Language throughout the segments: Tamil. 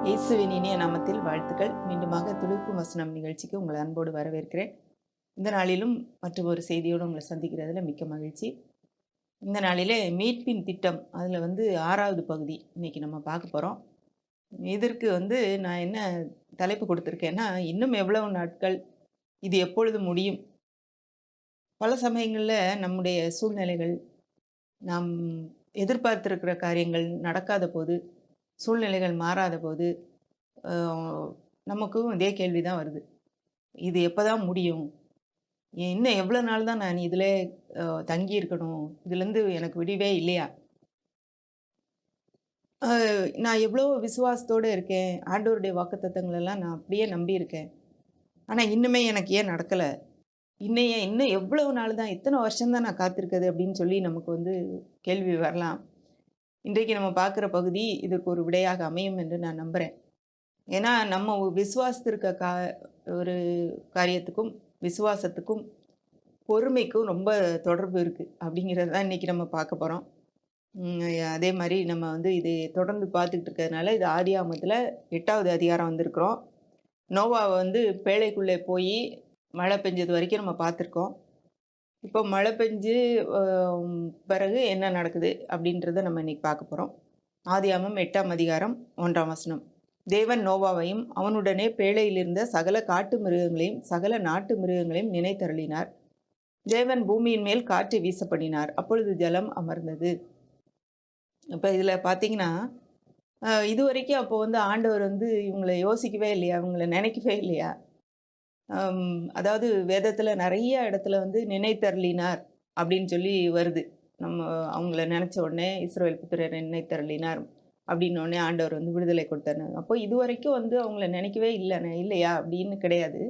இயேசுவின் இனிய நாமத்தில் வாழ்த்துக்கள். மீண்டுமாக துளிர்க்கும் வசனம் நிகழ்ச்சிக்கு உங்களை அன்போடு வரவேற்கிறேன். இந்த நாளிலும் மற்றும் ஒரு செய்தியோடு உங்களை சந்திக்கிறதுல மிக்க மகிழ்ச்சி. இந்த நாளிலே மீட்பின் திட்டம் அதில் 6வது பகுதி இன்னைக்கு நம்ம பார்க்க போகிறோம். இதற்கு நான் என்ன தலைப்பு கொடுத்துருக்கேன்னா, இன்னும் எவ்வளவு நாட்கள், இது எப்பொழுது முடியும்? பல சமயங்களில் நம்முடைய சூழ்நிலைகள், நாம் எதிர்பார்த்திருக்கிற காரியங்கள் நடக்காத போது, சூழ்நிலைகள் மாறாத போது நமக்கும் இதே கேள்வி தான் வருது. இது எப்போ தான் முடியும்? இன்னும் எவ்வளோ நாள் தான் நான் இதில் தங்கி இருக்கணும்? இதுலேருந்து எனக்கு விடிவே இல்லையா? நான் எவ்வளோ விசுவாசத்தோடு இருக்கேன். ஆண்டவருடைய வாக்குத்தத்தங்களெல்லாம் நான் அப்படியே நம்பியிருக்கேன். ஆனால் இன்னுமே எனக்கு ஏன் நடக்கலை? இன்னும் எவ்வளவு நாள் தான், எத்தனை வருஷம் தான் நான் காத்திருக்கிறது அப்படின்னு சொல்லி நமக்கு கேள்வி வரலாம். இன்றைக்கு நம்ம பார்க்குற பகுதி இதற்கு ஒரு விடையாக அமையும் என்று நான் நம்புகிறேன். ஏன்னா நம்ம விசுவாசத்திற்க ஒரு காரியத்துக்கும் விசுவாசத்துக்கும் பொறுமைக்கும் ரொம்ப தொடர்பு இருக்குது அப்படிங்கிறது தான் இன்றைக்கி நம்ம பார்க்க போகிறோம். அதே மாதிரி நம்ம இது தொடர்ந்து பார்த்துக்கிட்டு இருக்கிறதுனால இது ஆதியாகமத்தில் 8வது அதிகாரம் வந்திருக்கிறோம். நோவாவை பேழைக்குள்ளே போய் மழை பெஞ்சது வரைக்கும் நம்ம பார்த்துருக்கோம். இப்போ மழை பெஞ்சு பிறகு என்ன நடக்குது அப்படின்றத நம்ம இன்னைக்கு பார்க்க போகிறோம். ஆதியாகமம் 8ஆம் அதிகாரம் 1ஆம் வசனம். தேவன் நோவாவையும் அவனுடனே பேழையில் இருந்த சகல காட்டு மிருகங்களையும் சகல நாட்டு மிருகங்களையும் நினைத்தருளினார். தேவன் பூமியின் மேல் காற்று வீச பண்ணினார். அப்பொழுது ஜலம் அமர்ந்தது. இப்போ இதில் பார்த்தீங்கன்னா, இது வரைக்கும் அப்போ ஆண்டவர் இவங்களை யோசிக்கவே இல்லையா? இவங்களை நினைக்கவே இல்லையா? அதாவது வேதத்தில் நிறைய இடத்துல நினைத்தருளினார் அப்படின்னு சொல்லி வருது. நம்ம அவங்கள நினச்ச உடனே இஸ்ரவேல் புத்திரரை நினைத்தருளினார் அப்படின்னோடனே ஆண்டவர் விடுதலை கொடுத்தாரு. அப்போ இது வரைக்கும் அவங்கள நினைக்கவே இல்லையா அப்படின்னு கிடையாது.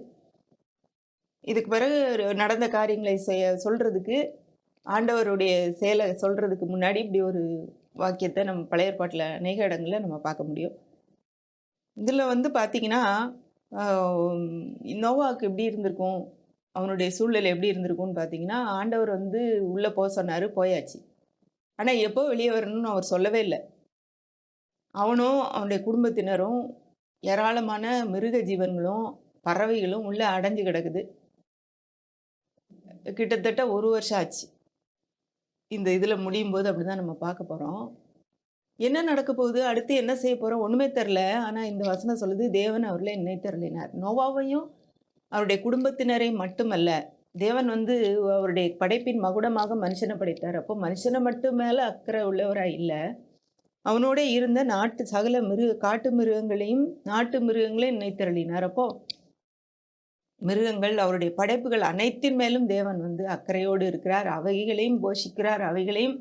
இதுக்கு பிறகு நடந்த காரியங்களை சொல்கிறதுக்கு, ஆண்டவருடைய செயலை சொல்கிறதுக்கு முன்னாடி இப்படி ஒரு வாக்கியத்தை நம்ம பழைய ஏற்பாட்டில் அநேக இடங்களில் நம்ம பார்க்க முடியும். இதில் பார்த்தீங்கன்னா, நோவாவுக்கு எப்படி இருந்திருக்கும், அவனுடைய சூழ்நிலை எப்படி இருந்திருக்கும்னு பார்த்தீங்கன்னா, ஆண்டவர் உள்ளே போக சொன்னார், போயாச்சு. ஆனால் எப்போ வெளியே வரணும்னு அவர் சொல்லவே இல்லை. அவனும் அவனுடைய குடும்பத்தினரும் ஏராளமான மிருக ஜீவன்களும் பறவைகளும் உள்ளே அடைஞ்சு கிடக்குது. கிட்டத்தட்ட 1 வருஷம் ஆச்சு. இந்த இதில் முடியும் போது அப்படி தான் நம்ம பார்க்க போகிறோம். என்ன நடக்க போகுது, அடுத்து என்ன செய்ய போகிறோம், ஒன்றுமே தெரில. ஆனால் இந்த வசனம் சொல்லுது, தேவன் அவர்களை நினைத்தருளினார். நோவாவையும் அவருடைய குடும்பத்தினரை மட்டுமல்ல, தேவன் அவருடைய படைப்பின் மகுடமாக மனுஷனை படைத்தார். அப்போ மனுஷனை மட்டும் மேலே அக்கறை உள்ளவராக இல்லை, அவனோட இருந்த சகல காட்டு மிருகங்களையும் நாட்டு மிருகங்களையும் நினைத்தருளினார். அப்போ மிருகங்கள், அவருடைய படைப்புகள் அனைத்தின் மேலும் தேவன் அக்கறையோடு இருக்கிறார். அவைகளையும் போஷிக்கிறார், அவைகளையும்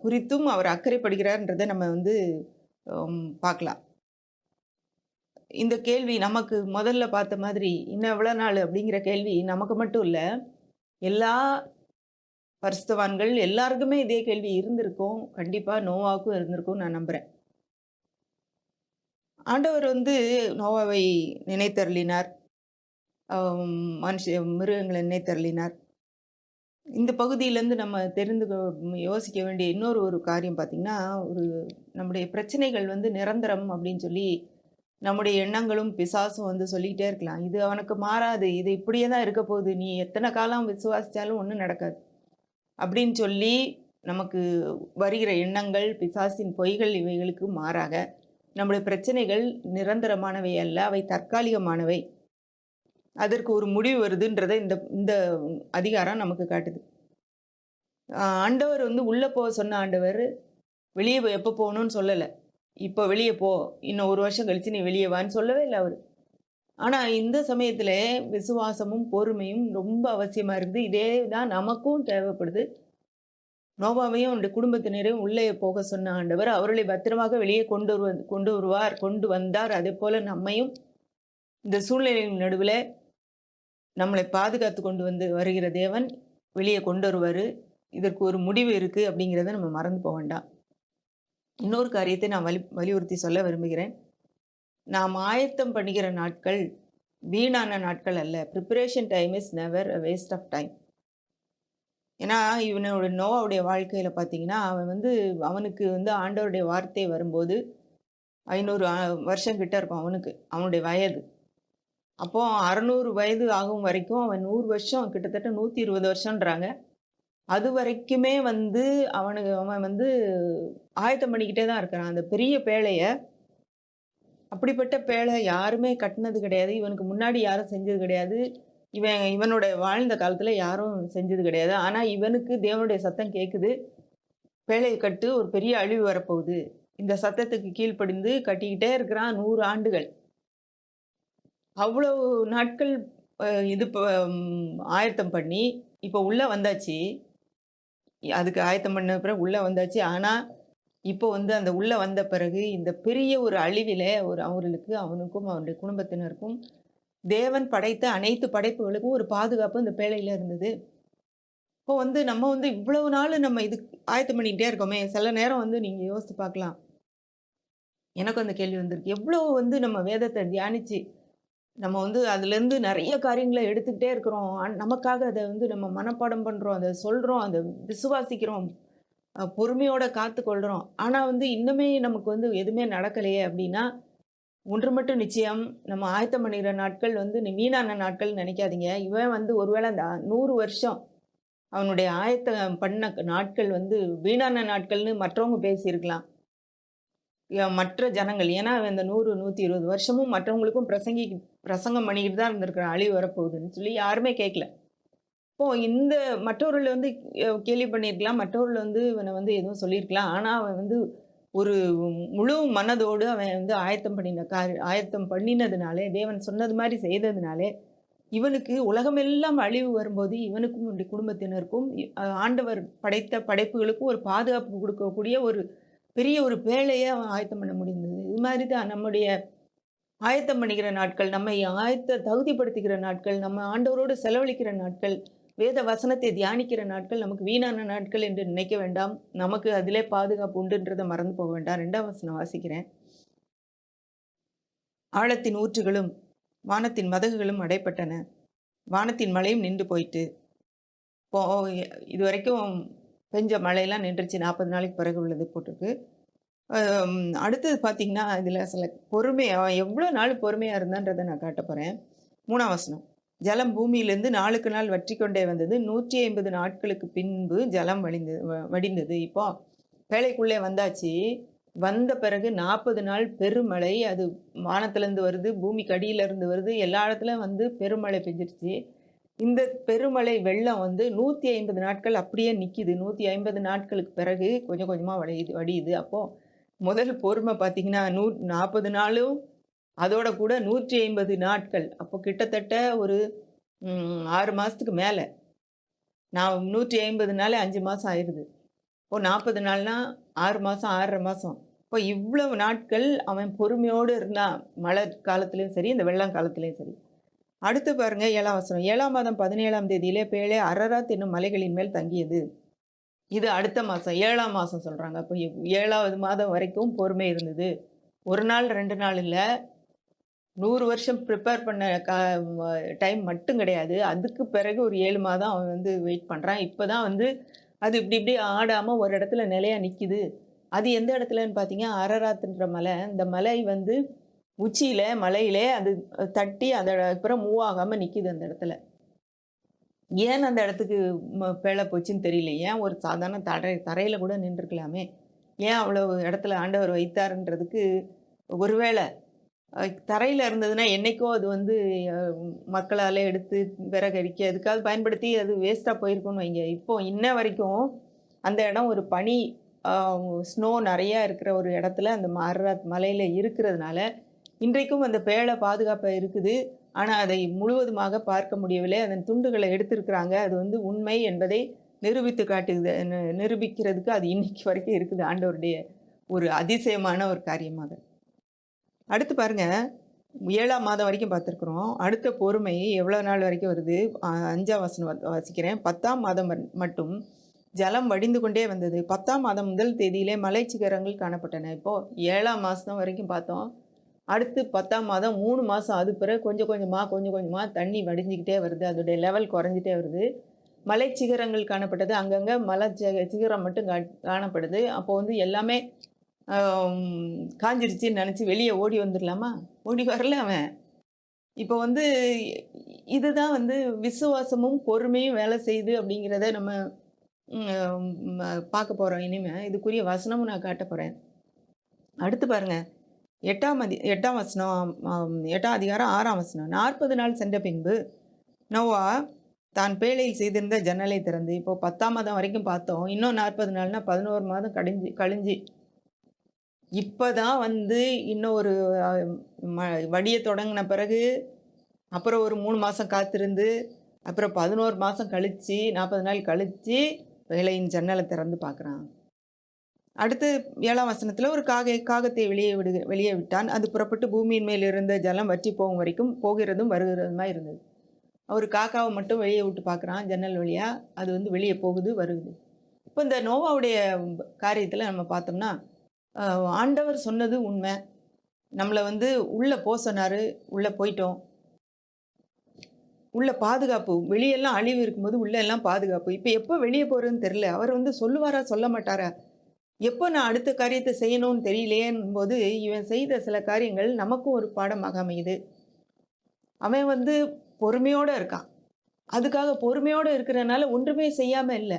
குறித்தும் அவர் அக்கறைப்படுகிறார்ன்றதை நம்ம பார்க்கலாம். இந்த கேள்வி நமக்கு முதல்ல பார்த்த மாதிரி இன்னும் எவ்வளோ நாள் அப்படிங்கிற கேள்வி நமக்கு மட்டும் இல்லை, எல்லா பரிசுத்தவான்கள் எல்லாருக்குமே இதே கேள்வி இருந்திருக்கும். கண்டிப்பாக நோவாவுக்கும் இருந்திருக்கும் நான் நம்புகிறேன். ஆண்டவர் நோவாவை நினைத்தருளினார், மிருகங்களை நினைத்தருளினார். இந்த பகுதியிலேருந்து நம்ம யோசிக்க வேண்டிய ஒரு காரியம் பார்த்திங்கன்னா, நம்முடைய பிரச்சனைகள் நிரந்தரம் அப்படின்னு சொல்லி நம்முடைய எண்ணங்களும் பிசாசும் சொல்லிக்கிட்டே இருக்கலாம். இது அவனுக்கு மாறாது, இது இப்படியே தான் இருக்க போகுது, நீ எத்தனை காலம் விசுவாசித்தாலும் ஒன்றும் நடக்காது அப்படின்னு சொல்லி நமக்கு வருகிற எண்ணங்கள், பிசாசின் பொய்கள், இவைகளுக்கு மாறாக நம்முடைய பிரச்சனைகள் நிரந்தரமானவை அல்ல, அவை தற்காலிகமானவை. அதற்கு ஒரு முடிவு வருதுன்றதை இந்த அதிகாரம் நமக்கு காட்டுது. ஆண்டவர் உள்ளே போக சொன்ன ஆண்டவர் வெளியே எப்போ போகணும்னு சொல்லலை. இப்போ வெளியே போ, இன்னும் 1 வருஷம் கழித்து நீ வெளியே வான்னு சொல்லவே இல்லை அவர். ஆனால் இந்த சமயத்தில் விசுவாசமும் பொறுமையும் ரொம்ப அவசியமாக இருக்குது. இதே தான் நமக்கும் தேவைப்படுது. நோவாவையும் அவனுடைய குடும்பத்தினரையும் உள்ளே போக சொன்ன ஆண்டவர் அவர்களை பத்திரமாக வெளியே கொண்டு வந்தார். அதே போல் நம்மையும் இந்த சூழ்நிலையின் நடுவில் நம்மளை பாதுகாத்து கொண்டு வருகிற தேவன் வெளியே கொண்டு வருவார். இதற்கு ஒரு முடிவு இருக்குது அப்படிங்கிறத நம்ம மறந்து போக வேண்டாம். இன்னொரு காரியத்தை நான் வலியுறுத்தி சொல்ல விரும்புகிறேன். நாம் ஆயத்தம் பண்ணுகிற நாட்கள் வீணான நாட்கள் அல்ல. Preparation time is never a waste of time. ஏன்னா நோவாவுடைய வாழ்க்கையில் பார்த்தீங்கன்னா, அவன் அவனுக்கு ஆண்டவருடைய வார்த்தை வரும்போது 500 வருஷம் கிட்ட இருக்கும் அவனுக்கு, அவனுடைய வயது. அப்போ 600 வயது ஆகும் வரைக்கும் அவன் 100 வருஷம் கிட்டத்தட்ட 120 வருஷம்ன்றாங்க. அது வரைக்குமே வந்து அவன் வந்து ஆயத்தம் பண்ணிக்கிட்டே தான் இருக்கிறான். அந்த பெரிய பேழைய அப்படிப்பட்ட பேழை யாருமே கட்டுனது கிடையாது. இவனுக்கு முன்னாடி யாரும் செஞ்சது கிடையாது. இவனோட வாழ்ந்த காலத்துல யாரும் செஞ்சது கிடையாது. ஆனா இவனுக்கு தேவனுடைய சத்தம் கேட்குது. பேழைய கட்டு, ஒரு பெரிய அழிவு வரப்போகுது. இந்த சத்தத்துக்கு கீழ்ப்படிந்து கட்டிக்கிட்டே இருக்கிறான் 100 ஆண்டுகள். அவ்வளவு நாட்கள் இது ஆயத்தம் பண்ணி, இப்போ உள்ள வந்தாச்சு. அதுக்கு ஆயத்தம் பண்ண பிறகு உள்ள வந்தாச்சு. ஆனா, இப்போ வந்து அந்த உள்ள வந்த பிறகு இந்த பெரிய ஒரு அழிவிலே அவனுக்கும் அவனுடைய குடும்பத்தினருக்கும் தேவன் படைத்த அனைத்து படைப்புகளுக்கும் ஒரு பாதுகாப்பு இந்த பேழையில இருந்தது. இப்போ வந்து நம்ம வந்து இவ்வளவு நாள் நம்ம இதுக்கு ஆயத்தம் பண்ணிக்கிட்டே இருக்கோமே! சில நேரம் வந்து நீங்க யோசித்து பார்க்கலாம். எனக்கும் அந்த கேள்வி வந்திருக்கு. எவ்வளோ வந்து நம்ம வேதத்த தியானிச்சு, நம்ம வந்து அதுலேருந்து நெறைய காரியங்கள எடுத்துக்கிட்டே இருக்கிறோம். நமக்காக அத வந்து நம்ம மனப்பாடம் பண்றோம். அத சொல்றோம். அத விசுவாசிக்கிறோம். பொறுமையோட காத்துக்கொள்றோம். ஆனா வந்து இன்னுமே நமக்கு வந்து எதுவுமே நடக்கலையே அப்டின்னா, ஒன்று மட்டும் நிச்சயம், நம்ம ஆயத்தம் பண்ணிற நாட்கள் வந்து வீணான நாட்கள்னு நெனைக்காதீங்க. இவன் வந்து ஒருவேள அந்த 100 வருஷம் அவனுடைய ஆயத்தம் பண்ண நாட்கள் வந்து வீணான நாட்கள்னு மற்றவங்க பேசியிருக்கலாம். மற்ற ஜனங்கள். ஏன்னா அவன் இந்த 100, 120 வருஷமும் மற்றவங்களுக்கும் பிரசங்கம் பண்ணிக்கிட்டு தான் இருந்திருக்கிறான். அழிவு வரப்போகுதுன்னு சொல்லி யாருமே கேட்கல. இப்போ இந்த மற்றவர்கள் வந்து கேலி பண்ணியிருக்கலாம். மற்றவர்கள் வந்து இவன வந்து எதுவும் சொல்லியிருக்கலாம். ஆனா அவன் வந்து ஒரு முழு மனதோடு அவன் வந்து ஆயத்தம் பண்ணினதுனாலே, தேவன் சொன்னது மாரி செய்ததுனாலே, இவனுக்கு உலகமெல்லாம் அழிவு வரும்போது, இவனுக்கும் இவனுடைய குடும்பத்தினருக்கும் ஆண்டவர் படைத்த படைப்புகளுக்கும் ஒரு பாதுகாப்பு குடுக்கக்கூடிய ஒரு பெரிய ஒரு பேழைய அவன் ஆயத்தம் பண்ண முடிந்தது. இது மாரி தான் நம்முடைய ஆயத்தம் பண்ணிக்கிற நாட்கள், நம்மை தகுதிப்படுத்திக்கிற நாட்கள், நம்ம ஆண்டவரோடு செலவழிக்கிற நாட்கள், வேத வசனத்தை தியானிக்கிற நாட்கள் நமக்கு வீணான நாட்கள் என்று நினைக்க வேண்டாம். நமக்கு அதிலே பாதுகாப்பு உண்டுன்றத மறந்து போக வேண்டாம். 2ஆம் வசனம் வாசிக்கிறேன். ஆழத்தின் ஊற்றுகளும், வானத்தின் மதகுகளும் அடைபட்டன. வானத்தின் மழையும் நின்று போயிட்டு. இப்போ இதுவரைக்கும் பெஞ்ச மழையெல்லாம் நின்றுச்சு. 40 நாளைக்கு பிறகு உள்ளது போட்டிருக்கு. அடுத்தது பார்த்தீங்கன்னா, இதில சில அவன் எவ்வளோ நாள் பொறுமையா இருந்தான்றத நான் காட்டப் போறேன். 3ஆம் வசனம். ஜலம் பூமியிலிருந்து நாளுக்கு நாள் வற்றிக்கொண்டே வந்தது. 150 நாட்களுக்கு பின்பு ஜலம் வடிந்தது. இப்போ பேழைக்குள்ளே வந்தாச்சு. வந்த பிறகு 40 நாள் பெருமழை. அது வானத்திலேருந்து வருது, பூமிக்கு அடியிலேருந்து வருது. எல்லா இடத்துலயும் வந்து பெருமழை பெஞ்சிருச்சு. இந்த பெருமழை வெள்ளம் வந்து 150 நாட்கள் அப்படியே நிக்குது. 150 நாட்களுக்கு பிறகு கொஞ்சம் கொஞ்சமா வடியுது. அப்போ முதல் பொறுமை பார்த்தீங்கன்னா, 40 நாளும் அதோட கூட 150 நாட்கள். அப்போ கிட்டத்தட்ட ஒரு 6 மாசத்துக்கு மேல. நான் 150 நாளே 5 மாசம் ஆயிருது. இப்போ 40 நாள்னா 6 மாசம், 6 1/2 மாசம். இப்போ இவ்வளவு நாட்கள் அவன் பொறுமையோடு இருந்தான். மழை காலத்திலயும் சரி, இந்த வெள்ளம் காலத்திலயும் சரி. அடுத்து பாருங்க 7ஆம் வசனம். 7ஆம் மாதம் 17ஆம் தேதியிலே பேழை அரராத் என்னும் மலைகளின் மேல் தங்கியது. இது அடுத்த மாசம் 7ஆம் மாசம் சொல்றாங்க. அப்போ 7வது மாதம் வரைக்கும் பொறுமை இருந்தது. 1 நாள் 2 நாள் இல்ல. 100 வருஷம் ப்ரிப்பேர் பண்ண டைம் மட்டும் கிடையாது. அதுக்கு பிறகு ஒரு 7 மாதம் அவன் வந்து வெயிட் பண்றான். இப்பதான் வந்து அது இப்படி இப்படி ஆடாம ஒரு இடத்துல நிலையா நிக்குது. அது எந்த இடத்துலன்னு பார்த்தீங்க, அரராத்ன்ற மலை. இந்த மலை வந்து உச்சியில மலையிலே அது தட்டி அப்புறம் மூவ் ஆகாம நிக்குது அந்த இடத்துல. ஏன் அந்த இடத்துக்கு பேழ போச்சுன்னு தெரியல. ஏன் ஒரு சாதாரண தரையில கூட நின்றுக்கலாமே. ஏன் அவ்வளவு இடத்துல ஆண்டவர் வைத்தாருன்றதுக்கு ஒருவேளை தரையில இருந்ததுன்னா என்னைக்கோ அது வந்து மக்களால எடுத்து விறகரிக்க அதுக்காக பயன்படுத்தி அது வேஸ்டா போயிருக்கும்னு வைங்க. இப்போ இன்ன வரைக்கும் அந்த இடம் ஒரு பனி ஸ்னோ நிறைய இருக்கிற ஒரு இடத்துல அந்த அரராத் மலையில இருக்கிறதுனால இன்றைக்கும் அந்த பேழை பாதுகாப்பா இருக்குது. ஆனா அதை முழுவதுமாக பார்க்க முடியவில்லை. அதன் துண்டுகளை எடுத்திருக்கிறாங்க. அது வந்து உண்மை என்பதை நிரூபிக்கிறதுக்கு அது இன்னைக்கு வரைக்கும் இருக்குது. ஆண்டவருடைய ஒரு அதிசயமான ஒரு காரியமாக. அடுத்து பாருங்க, 7ஆம் மாதம் வரைக்கும் பார்த்துருக்குறோம். அடுத்த பொறுமை எவ்வளோ நாள் வரைக்கும் வருது? 5ஆம் வசனம் வாசிக்கிறேன். 10ஆம் மாதம் மட்டும் ஜலம் வடிந்து கொண்டே வந்தது. 10ஆம் மாதம் முதல் தேதியிலே மலை சிகரங்கள் காணப்பட்டன. இப்போ 7ஆம் மாதம் வரைக்கும் பார்த்தோம். அடுத்து 10ஆம் மாதம் 3 மாதம் அது பிறகு கொஞ்சம் கொஞ்சமாக தண்ணி வடிஞ்சிக்கிட்டே வருது. அதோடைய லெவல் குறைஞ்சிட்டே வருது. மலை சிகரங்கள் காணப்பட்டது. அங்கங்கே மலை சிகரம் மட்டும் காணப்படுது. அப்போ வந்து எல்லாமே காஞ்சிருச்சுன்னு நினச்சி வெளியே ஓடி வந்துடலாமா? ஓடி வரல அவன். இப்போ வந்து இதுதான் வந்து விசுவாசமும், பொறுமையும் வேலை செய்யுது அப்படிங்கிறத நம்ம பார்க்க போறோம் இனிமே. இதுக்குரிய வசனமும் நான் காட்டப் போறேன். அடுத்து பாருங்க. 8ஆம் வசனம் 8ஆம் அதிகாரம் 6ஆம் வசனம். 40 நாள் சென்ற பின்பு நோவா தான் பேழையில் செய்திருந்த ஜன்னலை திறந்து இப்போ 10ஆம் மாதம் வரைக்கும் பார்த்தோம். இன்னும் 40 நாள்னா 11 மாதம் கழிஞ்சு இப்பதான் வந்து இன்னும் ஒரு அ வடிய தொடங்கின பிறகு, அப்புறம் ஒரு 3 மாசம் காத்திருந்து, அப்புறம் 11 மாசம் கழிச்சு 40 நாள் கழிச்சு பேழையின் ஜன்னல திறந்து பார்க்குறான். அடுத்து 7ஆம் வசனத்துல ஒரு காகத்தை வெளியே விட்டான். அது புறப்பட்டு பூமியின் மேல் இருந்த ஜலம் வற்றி போகும் வரைக்கும் போகிறதும் வருகிறதுமா இருந்தது. ஒரு காக்காவை மட்டும் வெளியே விட்டு பார்க்குறான் ஜன்னல் வழியா. அது வந்து வெளியே போகுது, வருகுது. இப்போ இந்த நோவாவுடைய காரியத்துல நம்ம பார்த்தோம்னா, ஆண்டவர் சொன்னது உண்மை. நம்மள வந்து உள்ள சொன்னாரு. உள்ள போயிட்டோம். உள்ள பாதுகாப்பு. வெளியெல்லாம் அழிவு இருக்கும்போது உள்ள எல்லாம் பாதுகாப்பு. இப்ப எப்ப வெளிய போறதுன்னு தெரியல. அவர் வந்து சொல்லுவாரா? சொல்ல மாட்டாரா? எப்போ நான் அடுத்த காரியத்தை செய்யணும்னு தெரியலையேன்னும்போது, இவன் செய்த சில காரியங்கள் நமக்கும் ஒரு பாடமாக அமையுது. அவன் வந்து பொறுமையோட இருக்கான். அதுக்காக பொறுமையோட இருக்கிறனால ஒன்றுமே செய்யாம இல்ல.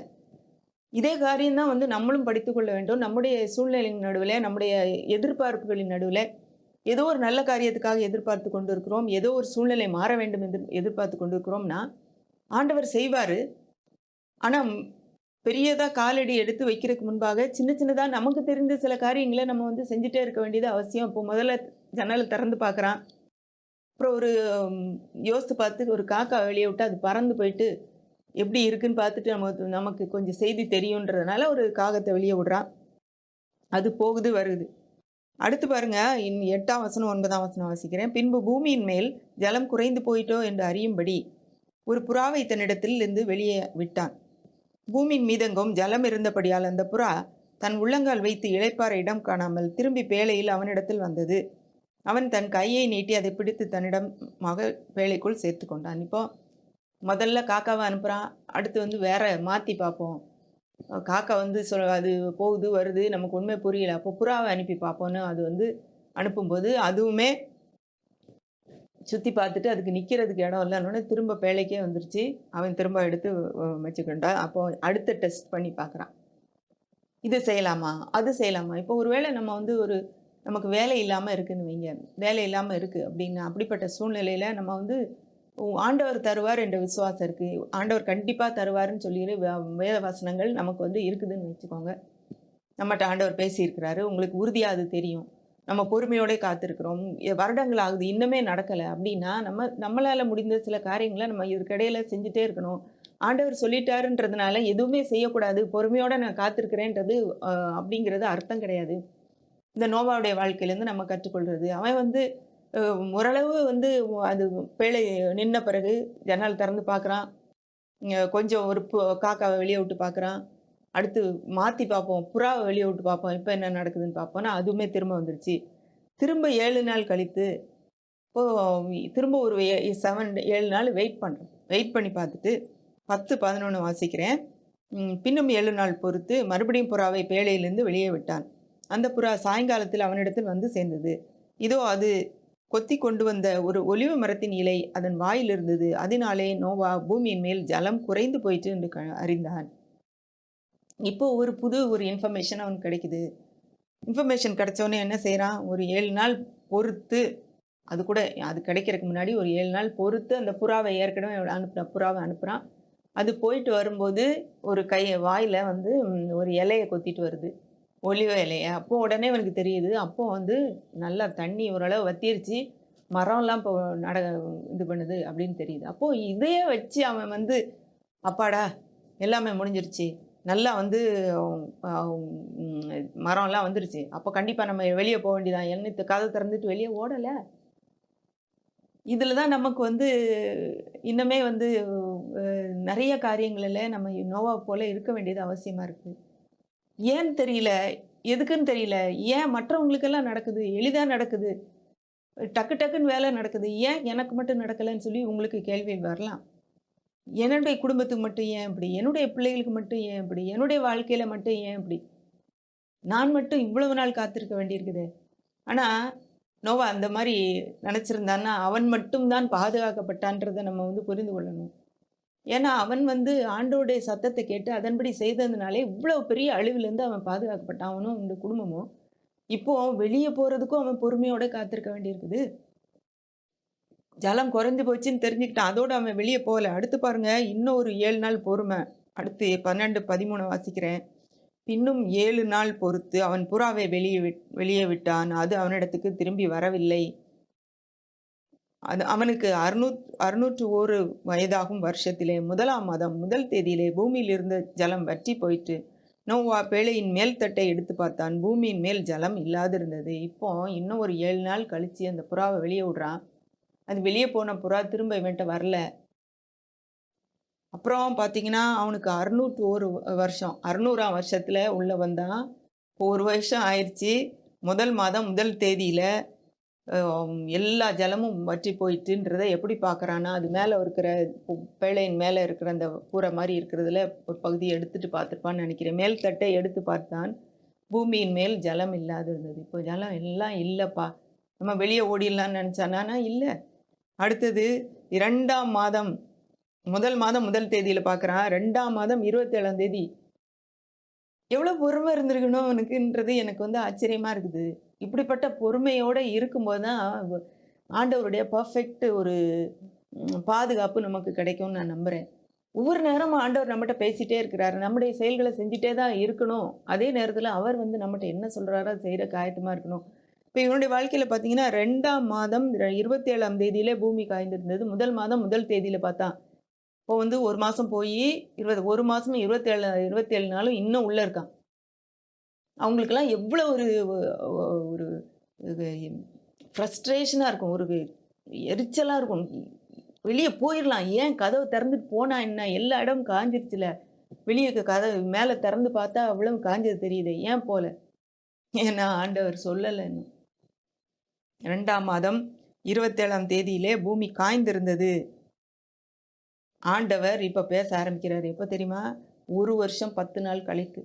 இதே காரியம் தான் வந்து நம்மளும் படித்துக் கொள்ள வேண்டும். நம்முடைய சூழ்நிலையின் நடுவில, நம்முடைய எதிர்பார்ப்புகளின் நடுவில, ஏதோ ஒரு நல்ல காரியத்துக்காக எதிர்பார்த்து கொண்டிருக்கிறோம். ஏதோ ஒரு சூழ்நிலை மாற வேண்டும் என்று எதிர்பார்த்து கொண்டிருக்கிறோம்னா, ஆண்டவர் செய்வாரு. ஆனா பெரியதா காலடி எடுத்து வைக்கிறதுக்கு முன்பாக சின்ன சின்னதா நமக்கு தெரிந்த சில காரியங்கள நம்ம வந்து செஞ்சுட்டே இருக்க வேண்டியது அவசியம். இப்போ முதல்ல ஜன்னல திறந்து பார்க்குறான். அப்புறம் ஒரு யோசித்து பார்த்து ஒரு காக்கா வெளிய விட்டா அது பறந்து போயிட்டு எப்படி இருக்குன்னு பார்த்துட்டு நமக்கு கொஞ்சம் செய்தி தெரியுன்றதுனால ஒரு காகத்த வெளிய விடுறான். அது போகுது, வருது. அடுத்து பாருங்க 8ஆம் வசனம் 9ஆம் வசனம் வாசிக்கிறேன். பின்பு பூமியின் மேல் ஜலம் குறைந்து போயிட்டோ என்று அறியும்படி ஒரு புறாவை தன்னிடத்தில் இருந்து வெளியே விட்டான். பூமியின் மீதெங்கும் ஜலம் இருந்தபடியால் அந்த புறா தன் உள்ளங்கால் வைத்து இளைப்பாற இடம் காணாமல் திரும்பி பேழையில் அவனிடத்தில் வந்தது. அவன் தன் கையை நீட்டி அதை பிடித்து தன்னிடம் பேழைக்குள் சேர்த்து கொண்டான். இப்போ முதல்ல காக்காவை அனுப்புகிறான். அடுத்து வந்து வேற மாற்றி பார்ப்போம். காக்கா வந்து அது போகுது, வருது, நமக்கு உண்மை புரியல. அப்போ புறாவை அனுப்பி பார்ப்போன்னு அது வந்து அனுப்பும்போது அதுவுமே சுற்றி பார்த்துட்டு அதுக்கு நிற்கிறதுக்கு இடம் இல்லைன்னு திரும்ப பேழைக்கே வந்துருச்சு. அவன் திரும்ப எடுத்து வச்சுக்கிட்டான். அப்போ அடுத்த டெஸ்ட் பண்ணி பார்க்குறான். இது செய்யலாமா? அது செய்யலாமா? இப்போ ஒருவேளை நம்ம வந்து நமக்கு வேலை இல்லாமல் இருக்குன்னு வைங்க. வேலை இல்லாமல் இருக்குது அப்படின்னா அப்படிப்பட்ட சூழ்நிலையில் நம்ம வந்து ஆண்டவர் தருவார் என்ற விசுவாசம் இருக்குது. ஆண்டவர் கண்டிப்பாக தருவாருன்னு சொல்லி வேத வசனங்கள் நமக்கு வந்து இருக்குதுன்னு வச்சுக்கோங்க. நம்மகிட்ட ஆண்டவர் பேசியிருக்கிறாரு. உங்களுக்கு உறுதியாக அது தெரியும். நம்ம பொறுமையோட காத்திருக்கிறோம். வருடங்கள் ஆகுது, இன்னுமே நடக்கலை அப்படின்னா நம்மளால் முடிந்த சில காரியங்களை நம்ம இதுக்கிடையில செஞ்சுட்டே இருக்கணும். ஆண்டவர் சொல்லிட்டாருன்றதுனால எதுவுமே செய்யக்கூடாது, பொறுமையோட நான் காத்திருக்கிறேன்றது அப்படிங்கிறது அர்த்தம் கிடையாது. இந்த நோவாவுடைய வாழ்க்கையிலேருந்து நம்ம கற்றுக்கொள்கிறது. அவன் வந்து ஓரளவு வந்து அது பேழை நின்ன பிறகு ஜன்னல் திறந்து பார்க்குறான். கொஞ்சம் ஒரு காக்காவை வெளியே விட்டு பார்க்குறான். அடுத்து மாற்றி பார்ப்போம், புறாவை வெளியே விட்டு பார்ப்போம், இப்போ என்ன நடக்குதுன்னு பார்ப்போம்னா அதுவுமே திரும்ப வந்துருச்சு. திரும்ப 7 நாள் கழித்து இப்போ திரும்ப ஒரு 7 நாள் வெயிட் பண்ணுறோம். வெயிட் பண்ணி பார்த்துட்டு 10, 11 வாசிக்கிறேன். பின்னும் 7 நாள் பொறுத்து மறுபடியும் புறாவை பேழையிலிருந்து வெளியே விட்டான். அந்த புறா சாயங்காலத்தில் அவனிடத்தில் வந்து சேர்ந்தது. இதோ அது கொத்தி கொண்டு வந்த ஒரு ஒலிவ மரத்தின் இலை அதன் வாயில் இருந்தது. அதனாலே நோவா பூமியின் மேல் ஜலம் குறைந்து போயிட்டு என்று அறிந்தான். இப்போ ஒரு இன்ஃபர்மேஷன் அவனுக்கு கிடைக்குது. இன்ஃபர்மேஷன் கிடைச்சோன்னே என்ன செய்கிறான்? ஒரு 7 நாள் பொறுத்து, அது கூட அது கிடைக்கிறதுக்கு முன்னாடி ஒரு 7 நாள் பொறுத்து அந்த புறாவை ஏற்கனவே புறாவை அனுப்புகிறான். அது போயிட்டு வரும்போது ஒரு வாயில் வந்து ஒரு இலையை கொத்திட்டு வருது, ஒலிவ இலைய. அப்போ உடனே அவனுக்கு தெரியுது. அப்போ வந்து நல்லா தண்ணி ஓரளவு வத்திருச்சு, மரம்லாம் இப்போ இது பண்ணுது அப்படின்னு தெரியுது. அப்போது இதையே வச்சு அவன் வந்து அப்பாடா எல்லாமே முடிஞ்சிருச்சு, நல்லா வந்து மரம்லாம் வந்துருச்சு, அப்போ கண்டிப்பாக நம்ம வெளியே போக வேண்டியதான் என்ன கதை திறந்துட்டு வெளியே ஓடலை. இதில் தான் நமக்கு வந்து இன்னுமே வந்து நிறைய காரியங்களில் நம்ம நோவா போல இருக்க வேண்டியது அவசியமாக இருக்குது. ஏன்னு தெரியல, எதுக்குன்னு தெரியல. ஏன் மற்றவங்களுக்கெல்லாம் நடக்குது, எளிதாக நடக்குது, டக்கு டக்குன்னு வேலை நடக்குது, ஏன் எனக்கு மட்டும் நடக்கலைன்னு சொல்லி உங்களுக்கு கேள்வி வரலாம். என்னுடைய குடும்பத்துக்கு மட்டும் ஏன் இப்படி, என்னுடைய பிள்ளைகளுக்கு மட்டும் ஏன் இப்படி, என்னுடைய வாழ்க்கையில் மட்டும் ஏன் இப்படி? நான் மட்டும் இவ்வளவு நாள் காத்திருக்க வேண்டியிருக்குதே. ஆனா, நோவா அந்த மாரி நெனச்சிருந்தான்னா, அவன் மட்டும் தான் பாதுகாக்கப்பட்டான்றத நம்ம வந்து புரிந்து கொள்ளணும். ஏன்னா, அவன் வந்து ஆண்டவருடைய சத்தத்த கேட்டு அதன்படி செய்ததுனாலே, இவ்வளவு பெரிய அழிவிலிருந்து அவன் பாதுகாக்கப்பட்டான். அவனும், அவனுடைய குடும்பமும். இப்போ வெளிய போறதுக்கும் அவன் பொறுமையோட காத்திருக்க வேண்டியிருக்குது. ஜலம் குறைஞ்சு போச்சுன்னு தெரிஞ்சுக்கிட்டான். அதோட அவன் வெளிய போகல. அடுத்து பாருங்க, இன்னும் ஒரு 7 நாள் பொறுமை. அடுத்து 12, 13 வாசிக்கிறேன். பின்னும் 7 நாள் பொறுத்து அவன் புறாவை வெளியே விட்டான். அது அவனிடத்துக்கு திரும்பி வரவில்லை. அது அவனுக்கு 601 வயதாகும் வருஷத்திலே 1ஆம் மாதம் 1 தேதியிலே பூமியில் இருந்த ஜலம் வற்றி போயிற்று. நோவா பேழையின் மேல் தட்டை எடுத்து பார்த்தான். பூமியின் மேல் ஜலம் இல்லாதிருந்தது. இப்போ இன்னும் ஒரு 7 நாள் கழிச்சு அந்த புறாவை வெளியே விடுறான். அது வெளியே போன புறா திரும்ப இவன்ட்ட வரல. அப்புறம் பார்த்தீங்கன்னா, அவனுக்கு 601 வருஷம். 600ஆம் வருஷத்துல உள்ள வந்தான். இப்போ 1 வருஷம் ஆயிருச்சு. முதல் மாதம் 1 தேதியில எல்லா ஜலமும் வற்றி போயிட்டுன்றத எப்படி பார்க்குறான்னா, அது மேல இருக்கிற பேழையின் மேல இருக்கிற அந்த கூரை மாரி இருக்கிறதுல ஒரு பகுதியை எடுத்துட்டு பார்த்துருப்பான்னு நினைக்கிறேன். மேல் தட்டை எடுத்து பார்த்தான். பூமியின் மேல் ஜலம் இல்லாது இருந்தது. இப்போ ஜலம் எல்லாம் இல்லப்பா. நம்ம வெளிய ஓடிடலான்னு நினைச்சானா, இல்ல. அடுத்தது 2ஆம் மாதம் முதல் மாதம் 1 தேதியில பார்க்குறான். 2ஆம் மாதம் 27ஆம் தேதி. எவ்வளோ பொறுமை இருந்திருக்கணும் அவனுக்குன்றது எனக்கு வந்து ஆச்சரியமா இருக்குது. இப்படிப்பட்ட பொறுமையோட இருக்கும்போது தான் ஆண்டவருடைய பெர்ஃபெக்ட் ஒரு பாதுகாப்பு நமக்கு கிடைக்கும்னு நான் நம்புறேன். ஒவ்வொரு நேரமும் ஆண்டவர் நம்மட்ட பேசிட்டே இருக்கிறாரு. நம்முடைய செயல்கள செஞ்சுட்டே தான் இருக்கணும். அதே நேரத்தில அவர் வந்து நம்மட்ட என்ன சொல்றாரோ அத செய்றக்கு ஆயத்தமா இருக்கணும். இப்ப இவனுடைய வாழ்க்கையில பார்த்தீங்கன்னா, 2ஆம் மாதம் 27ஆம் தேதியிலே பூமி காய்ந்திருந்தது. முதல் மாதம் 1 தேதியில பார்த்தான். இப்போ வந்து 1 மாசம் போயி 1 மாசமும் 27 நாளும் இன்னும் உள்ள இருக்கான். அவங்களுக்கெல்லாம் எவ்வளோ ஒரு ஒரு ஃப்ரஸ்ட்ரேஷனா இருக்கும். ஒரு எரிச்சலா இருக்கும். வெளிய போயிரலாம். ஏன் கதவு திறந்துட்டு போனா என்ன? எல்லா இடமும் காஞ்சிருச்சுல. வெளிய கதவு மேல திறந்து பார்த்தா அவ்வளவு காஞ்சது தெரியுதே. ஏன் போல? ஏன்னா ஆண்டவர் சொல்லல இன்னும். 2ஆம் மாதம் 27ஆம் தேதியிலே பூமி காய்ந்திருந்தது. ஆண்டவர் இப்ப பேச ஆரம்பிக்கிறாரு. எப்ப தெரியுமா? 1 வருஷம் 10 நாள் கழித்து.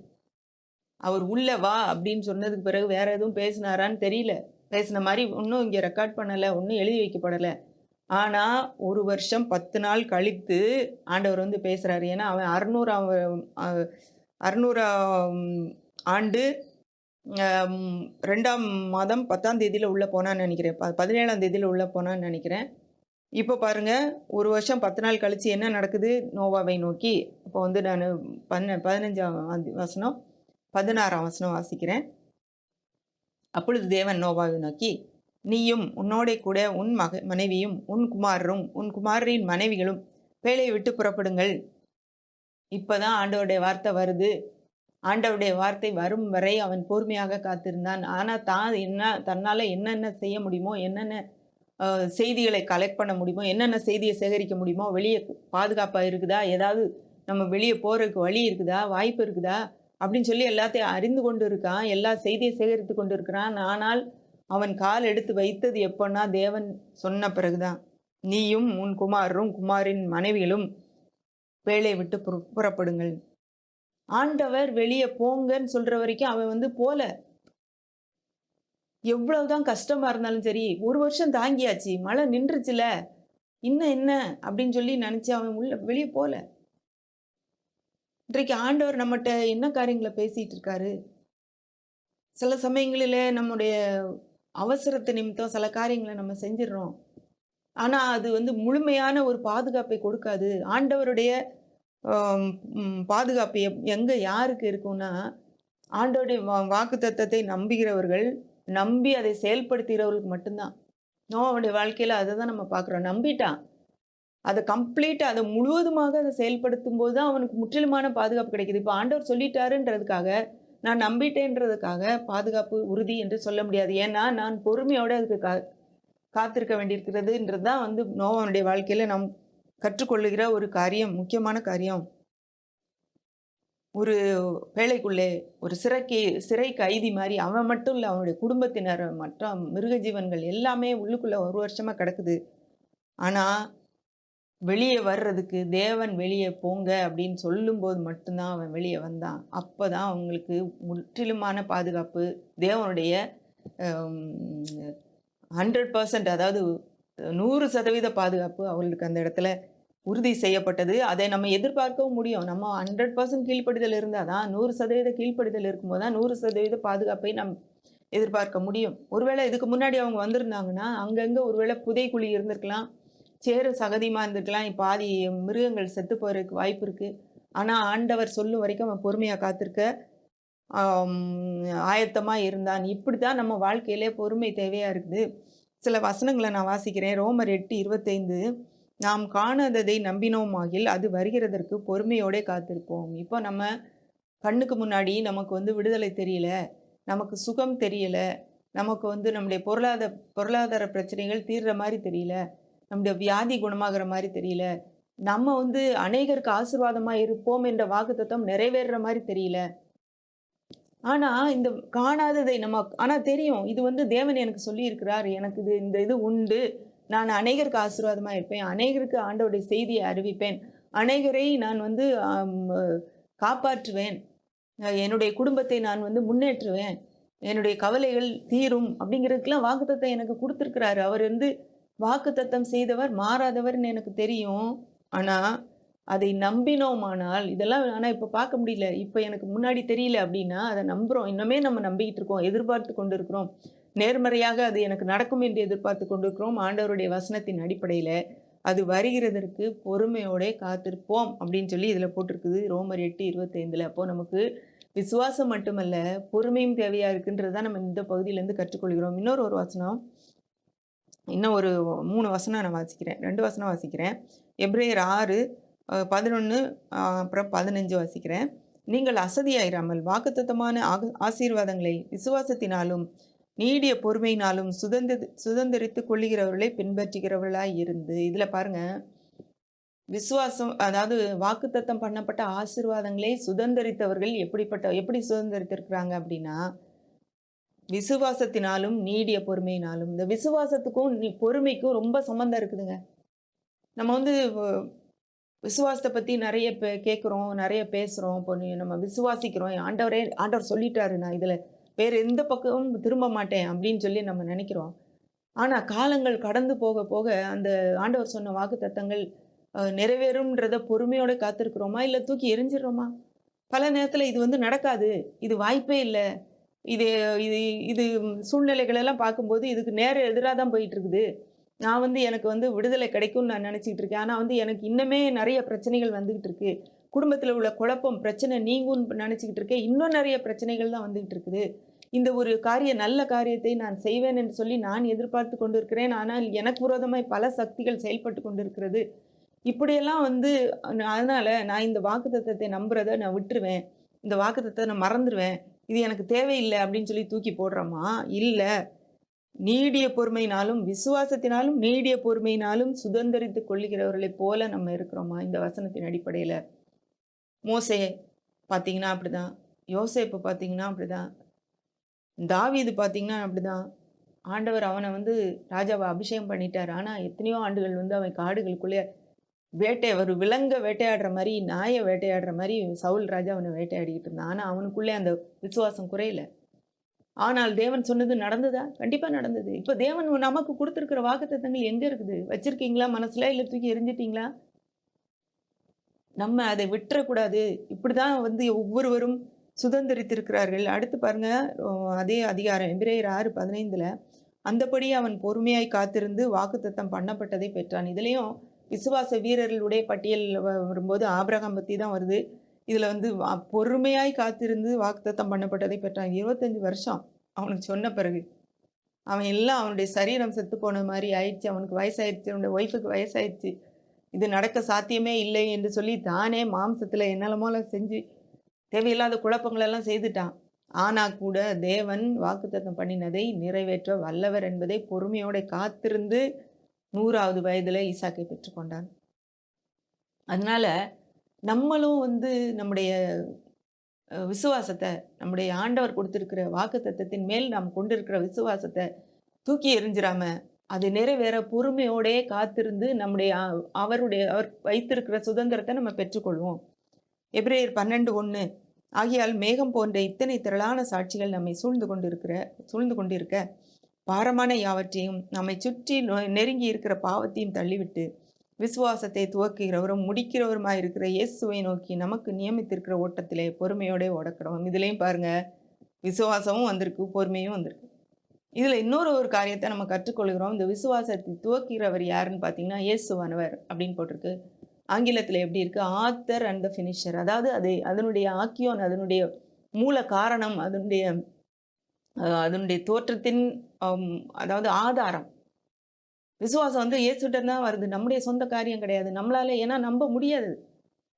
அவர் உள்ள வா அப்படின்னு சொன்னதுக்கு பிறகு வேற எதுவும் பேசினாரான்னு தெரியல. பேசின மாரி ஒண்ணும் இங்க ரெக்கார்ட் பண்ணல. ஒண்ணும் எழுதி வைக்கப்படல. ஆனா 1 வருஷம் 10 நாள் கழித்து ஆண்டவர் வந்து பேசுறாரு. ஏன்னா அவன் 600ஆம் ஆண்டு 2ஆம் மாதம் 10ஆம் தேதியில உள்ள போனான்னு நினைக்கிறேன். 17ஆம் தேதியில உள்ள போனான்னு நினைக்கிறேன். இப்போ பாருங்க 1 வருஷம் 10 நாள் கழிச்சு என்ன நடக்குது நோவாவை நோக்கி. இப்போ வந்து நான் 15ஆம் வசனம் 16ஆம் வசனம் வாசிக்கிறேன். அப்பொழுது தேவன் நோவாவை நோக்கி, நீயும் உன்னோடே கூட உன் மனைவியும் உன் குமாரரும் உன் குமாரரின் மனைவிகளும் பேழையை விட்டு புறப்படுங்கள். இப்பதான் ஆண்டவருடைய வார்த்தை வருது. ஆண்டவருடைய வார்த்தை வரும் வரை அவன் பொறுமையாக காத்திருந்தான். ஆனா தன்னால என்னென்ன செய்ய முடியுமோ, என்னென்ன செய்திகளை கலெக்ட் பண்ண முடியுமோ, என்னென்ன செய்தியை சேகரிக்க முடியுமோ, வெளியே பாதுகாப்பா இருக்குதா, ஏதாவது நம்ம வெளியே போறதுக்கு வழி இருக்குதா, வாய்ப்பு இருக்குதா அப்படின்னு சொல்லி எல்லாத்தையும் அறிந்து கொண்டு இருக்கான். எல்லா செய்தியை சேகரித்து கொண்டு இருக்கிறான். ஆனால் அவன் கால் எடுத்து வைத்தது எப்பன்னா தேவன் சொன்ன பிறகுதான். நீயும் உன் குமாரரும் குமாரின் மனைவிகளும் வேலையை விட்டு புறப்படுங்கள். ஆண்டவர் வெளியே போங்கன்னு சொல்ற வரைக்கும் அவன் வந்து போல. எவ்வளவுதான் கஷ்டமா இருந்தாலும் சரி, 1 வருஷம் தாங்கியாச்சு. மழை நின்றுச்சுல. இன்னும் என்ன அப்படின்னு சொல்லி நினைச்சு அவன் வெளியே போல. இன்றைக்கு ஆண்டவர் நம்மகிட்ட என்ன காரியங்களை பேசிட்டு இருக்காரு? சில சமயங்களிலே நம்முடைய அவசரத்து நிமித்தம் சில காரியங்களை நம்ம செஞ்சிடறோம். ஆனா அது வந்து முழுமையான ஒரு பாதுகாப்பை கொடுக்காது. ஆண்டவருடைய பாதுகாப்பு எங்க யாருக்கு இருக்கும்னா, ஆண்டவருடைய வாக்குத்தத்தத்தை நம்புகிறவர்கள், நம்பி அதை செயல்படுத்துகிறவர்களுக்கு மட்டும்தான். நோவாவுடைய வாழ்க்கையில அதை தான் நம்ம பார்க்குறோம். நம்பிட்டான். அதை கம்ப்ளீட்டா அதை முழுவதுமாக அதை செயல்படுத்தும் போது தான் அவனுக்கு முற்றிலுமான பாதுகாப்பு கிடைக்குது. இப்போ ஆண்டவர் சொல்லிட்டாருன்றதுக்காக, நான் நம்பிட்டேன்றதுக்காக பாதுகாப்பு உறுதி என்று சொல்ல முடியாது. ஏன்னா நான் பொறுமையோட அதுக்கு காத்திருக்க வேண்டியிருக்கிறதுன்றது தான் வந்து நோவாவுடைய வாழ்க்கையில நாம் கற்றுக்கொள்ளுகிற ஒரு காரியம், முக்கியமான காரியம். ஒரு வேலைக்குள்ளே ஒரு சிறை கைதி மாதிரி அவன் மட்டும் இல்லை, அவனுடைய குடும்பத்தினர், மற்ற மிருக ஜீவன்கள் எல்லாமே உள்ளுக்குள்ள 1 வருஷமா கிடக்குது. ஆனா வெளியே வர்றதுக்கு தேவன் வெளியே போங்க அப்படின்னு சொல்லும்போது மட்டும்தான் அவன் வெளியே வந்தான். அப்பதான் அவங்களுக்கு முற்றிலுமான பாதுகாப்பு, தேவனுடைய 100% அதாவது 100% பாதுகாப்பு அவர்களுக்கு அந்த இடத்துல உறுதி செய்யப்பட்டது. அதை நம்ம எதிர்பார்க்கவும் முடியும். நம்ம 100% கீழ்ப்படிதல் இருந்தா தான் 100% கீழ்ப்படிதல் இருக்கும்போது தான் 100% பாதுகாப்பை நம் எதிர்பார்க்க முடியும். ஒருவேளை இதுக்கு முன்னாடி அவங்க வந்திருந்தாங்கன்னா, அங்கங்க ஒருவேளை புதைகுழி இருந்திருக்கலாம். சேறு சகதியுமா இருந்திருக்கலாம். பாதி மிருகங்கள் செத்து போறதுக்கு வாய்ப்பு இருக்கு. ஆனா ஆண்டவர் சொல்லும் வரைக்கும் அவன் பொறுமையா காத்திருக்க ஆம், ஆயத்தமா இருந்தான். இப்படித்தான் நம்ம வாழ்க்கையிலே பொறுமை தேவையா இருக்குது. சில வசனங்கள நான் வாசிக்கிறேன். ரோமர் 8:25 நாம் காணாததை நம்பினோமாகில் அது வருகிறதற்கு பொறுமையோடே காத்திருப்போம். இப்போ நம்ம கண்ணுக்கு முன்னாடி நமக்கு விடுதலை தெரியல. நமக்கு சுகம் தெரியல. நமக்கு நம்முடைய பொருளாதார பிரச்சனைகள் தீர்ற மாரி தெரியல. நம்முடைய வியாதி குணமாகுற மாரி தெரியல. நம்ம அநேகருக்கு ஆசீர்வாதமா இருப்போம் என்ற வாக்குத்தத்தம் நிறைவேறுற மாரி தெரியல. ஆனா, இந்த காணாததை ஆனா தெரியும். இது தேவன் எனக்கு சொல்லியிருக்கிறார். எனக்கு இந்த இது உண்டு. நான் அநேகருக்கு ஆசீர்வாதமா இருப்பேன். அநேகருக்கு ஆண்டவருடைய செய்தியை அறிவிப்பேன். அநேகரை நான் காப்பாற்றுவேன். என்னுடைய குடும்பத்தை நான் முன்னேற்றுவேன். என்னுடைய கவலைகள் தீரும் அப்படிங்கிறதுக்கெல்லாம் வாக்குத்தத்தம் எனக்கு குடுத்திருக்கிறாரு. அவர் வாக்குத்தத்தம் செய்தவர், மாறாதவர்ன்னு எனக்கு தெரியும். ஆனா, அதை நம்பினோமானால் ஆனா இப்ப பார்க்க முடியல. இப்ப எனக்கு முன்னாடி தெரியல அப்படின்னா, அத நம்புறோம். இன்னுமே நம்ம நம்பிக்கிட்டு இருக்கோம். எதிர்பார்த்து கொண்டிருக்கிறோம். நேர்மறையாக அது எனக்கு நடக்கும் என்று எதிர்பார்த்து கொண்டிருக்கிறோம். ஆண்டவருடைய வசனத்தின் அடிப்படையில. அது வருகிறதற்கு பொறுமையோடே காத்திருப்போம் அப்படின்னு சொல்லி இதுல போட்டிருக்குது. ரோமர் 8:25. அப்போ நமக்கு விசுவாசம் மட்டுமல்ல, பொறுமையும் தேவையா இருக்குன்றத நம்ம இந்த பகுதியிலேருந்து கற்றுக்கொள்கிறோம். ஒரு வசனம். இன்னும் ஒரு 3 வசனம் நான் வாசிக்கிறேன். 2 வசனம் வாசிக்கிறேன். எபிரேயர் 6 11 அப்புறம் 15 வாசிக்கிறேன். நீங்கள் அசதியாயிராமல் வாக்குத்தத்தமான ஆசீர்வாதங்களை விசுவாசத்தினாலும் நீடிய பொறுமையினாலும் சுதந்திரித்துக் கொள்ளுகிறவர்களை பின்பற்றுகிறவர்களாய் இருந்து. இதுல பாருங்க, விசுவாசம் அதாவது வாக்குத்தத்தம் பண்ணப்பட்ட ஆசீர்வாதங்களை சுதந்திரித்தவர்கள் எப்படி சுதந்திரித்திருக்கிறாங்க அப்படின்னா, விசுவாசத்தினாலும் நீடிய பொறுமையினாலும். இந்த விசுவாசத்துக்கும் பொறுமைக்கும் ரொம்ப சம்பந்தம் இருக்குதுங்க. நம்ம விசுவாசத்தை பத்தி நிறைய கேட்குறோம், நிறைய பேசுறோம். இப்போ நம்ம விசுவாசிக்கிறோம். ஆண்டவர் சொல்லிட்டாரு, நான் இதுல வேற எந்த பக்கமும் திரும்ப மாட்டேன் அப்படின்னு சொல்லி நம்ம நினைக்கிறோம். ஆனா காலங்கள் கடந்து போக போக அந்த ஆண்டவர் சொன்ன வாக்குத்தத்தங்கள் நிறைவேறும்ன்றத பொறுமையோட காத்திருக்கிறோமா, இல்ல தூக்கி எரிஞ்சிடுறோமா? பல நேரத்துல இது நடக்காது, இது வாய்ப்பே இல்ல. இது இது இது சூழ்நிலைகள் எல்லாம் பார்க்கும்போது இதுக்கு நேர எதிராக தான் போயிட்டு இருக்குது. நான் எனக்கு விடுதலை கிடைக்கும்னு நான் நினைச்சிட்டு இருக்கேன். ஆனா எனக்கு இன்னுமே நிறைய பிரச்சனைகள் வந்துகிட்டு இருக்கு. குடும்பத்துல உள்ள குழப்பம், பிரச்சனை நீங்கும்னு நினைச்சுக்கிட்டு இருக்கேன். இன்னும் நிறைய பிரச்சனைகள் தான் வந்துகிட்டு இருக்குது. இந்த ஒரு நல்ல காரியத்தை நான் செய்வேன் என்று சொல்லி நான் எதிர்பார்த்து கொண்டிருக்கிறேன். ஆனால் எனக்கு விரோதமாய் பல சக்திகள் செயல்பட்டு கொண்டிருக்கிறது. இப்படியெல்லாம் அதனால நான் இந்த வாக்குத்தத்தத்தை நம்புறத நான் விட்டுருவேன். இந்த வாக்குத்தத்தத்தை நான் மறந்துருவேன். இது எனக்கு தேவையில்லை அப்படின்னு சொல்லி தூக்கி போடுறோமா? இல்ல. நீடிய பொறுமையினாலும் விசுவாசத்தினாலும் நீடிய பொறுமையினாலும் சுதந்திரித்துக் கொள்ளுகிறவர்களைப் போல நம்ம இருக்கிறோமா? இந்த வசனத்தின் அடிப்படையில. மோசே பார்த்தீங்கன்னா அப்படிதான். யோசேப்பு பார்த்தீங்கன்னா அப்படிதான். தாவீது பார்த்தீங்கன்னா அப்படிதான். ஆண்டவர் அவனை ராஜாவா அபிஷேகம் பண்ணிட்டாரு. ஆனா எத்தனையோ ஆண்டுகள் அவன் காடுகளுக்குள்ளே ஒரு விலங்க வேட்டையாடுற மாதிரி, நாயை வேட்டையாடுற மாதிரி சவுல் ராஜா அவனை வேட்டையாடிக்கிட்டு இருந்தான். ஆனா அவனுக்குள்ளே அந்த விசுவாசம் குறையல. ஆனால் தேவன் சொன்னது நடந்ததா? கண்டிப்பா நடந்தது. இப்ப தேவன் நமக்கு கொடுத்திருக்கிற வாக்குத்தத்தங்கள் எங்க இருக்குது? வச்சிருக்கீங்களா மனசுல? இல்ல தூக்கி எறிஞ்சிட்டீங்களா? நம்ம அதை விட்டுறக்கூடாது. இப்படிதான் ஒவ்வொருவரும் சுதந்திரித்திருக்கிறார்கள். அடுத்து பாருங்க, அதே அதிகாரம் எபிரேயர் 6:15 அந்தபடி அவன் பொறுமையாய் காத்திருந்து வாக்குத்தத்தம் பண்ணப்பட்டதை பெற்றான். இதுலயும் விசுவாச வீரர்களுடைய பட்டியல் வரும்போது ஆபிரகாம் பத்தி தான் வருது. இதுல பொறுமையாய் காத்திருந்து வாக்குத்தத்தம் பண்ணப்பட்டதை பெற்றான். 25 வருஷம் அவனுக்கு சொன்ன பிறகு அவன் எல்லாம் அவனுடைய சரீரம் செத்து போன மாதிரி ஆயிடுச்சு. அவனுக்கு வயசாயிடுச்சு, அவனுடைய ஒய்ஃபுக்கு வயசாயிடுச்சு. இது நடக்க சாத்தியமே இல்லை என்று சொல்லி தானே மாம்சத்துல என்னெல்லாமோ செஞ்சு தேவையில்லாத குழப்பங்கள் எல்லாம் செய்துட்டான். ஆனா கூட தேவன் வாக்குத்தத்தம் பண்ணினதை நிறைவேற்ற வல்லவர் என்பதை பொறுமையோட காத்திருந்து 100வது வயதுல ஈசாக்கை பெற்றுக்கொண்டான். அதனால நம்மளும் நம்முடைய விசுவாசத்தை, நம்முடைய ஆண்டவர் கொடுத்திருக்கிற வாக்குத்தத்தத்தின் மேல் நாம் கொண்டிருக்கிற விசுவாசத்தை தூக்கி எறிஞ்சிராம அது நிறைவேற பொறுமையோடே காத்திருந்து நம்முடைய அவர் வைத்திருக்கிற சுதந்திரத்தை நம்ம பெற்றுக்கொள்வோம். எபிரேயர் 12:1 ஆகையால் மேகம் போன்ற இத்தனை திரளான சாட்சிகள் நம்மை சூழ்ந்து கொண்டிருக்க பாரமான யாவற்றையும் நம்மை சுற்றி நெருங்கி இருக்கிற பாவத்தையும் தள்ளிவிட்டு விசுவாசத்தை துவக்குகிறவரும் முடிக்கிறவருமாய் இருக்கிற இயேசுவை நோக்கி நமக்கு நியமித்திருக்கிற ஓட்டத்திலே பொறுமையோட ஓடக்கணும். இதுலயும் பாருங்க, விசுவாசமும் வந்திருக்கு, பொறுமையும் வந்திருக்கு. இதுல ஒரு காரியத்தை நம்ம கற்றுக்கொள்கிறோம். இந்த விசுவாசத்தை துவக்கிறவர் யாருன்னு பார்த்தீங்கன்னா இயேசுவானவர் அப்படின்னு போட்டிருக்கு. ஆங்கிலத்தில் எப்படி இருக்கு? Author and the finisher. அதாவது அதனுடைய ஆக்கியோன், அதனுடைய மூல காரணம், அதனுடைய தோற்றத்தின் அதாவது ஆதாரம். விசுவாசம் வந்து இயேசுகிட்ட தான் வருது. நம்முடைய சொந்த காரியம் கிடையாது. நம்மளால, ஏன்னா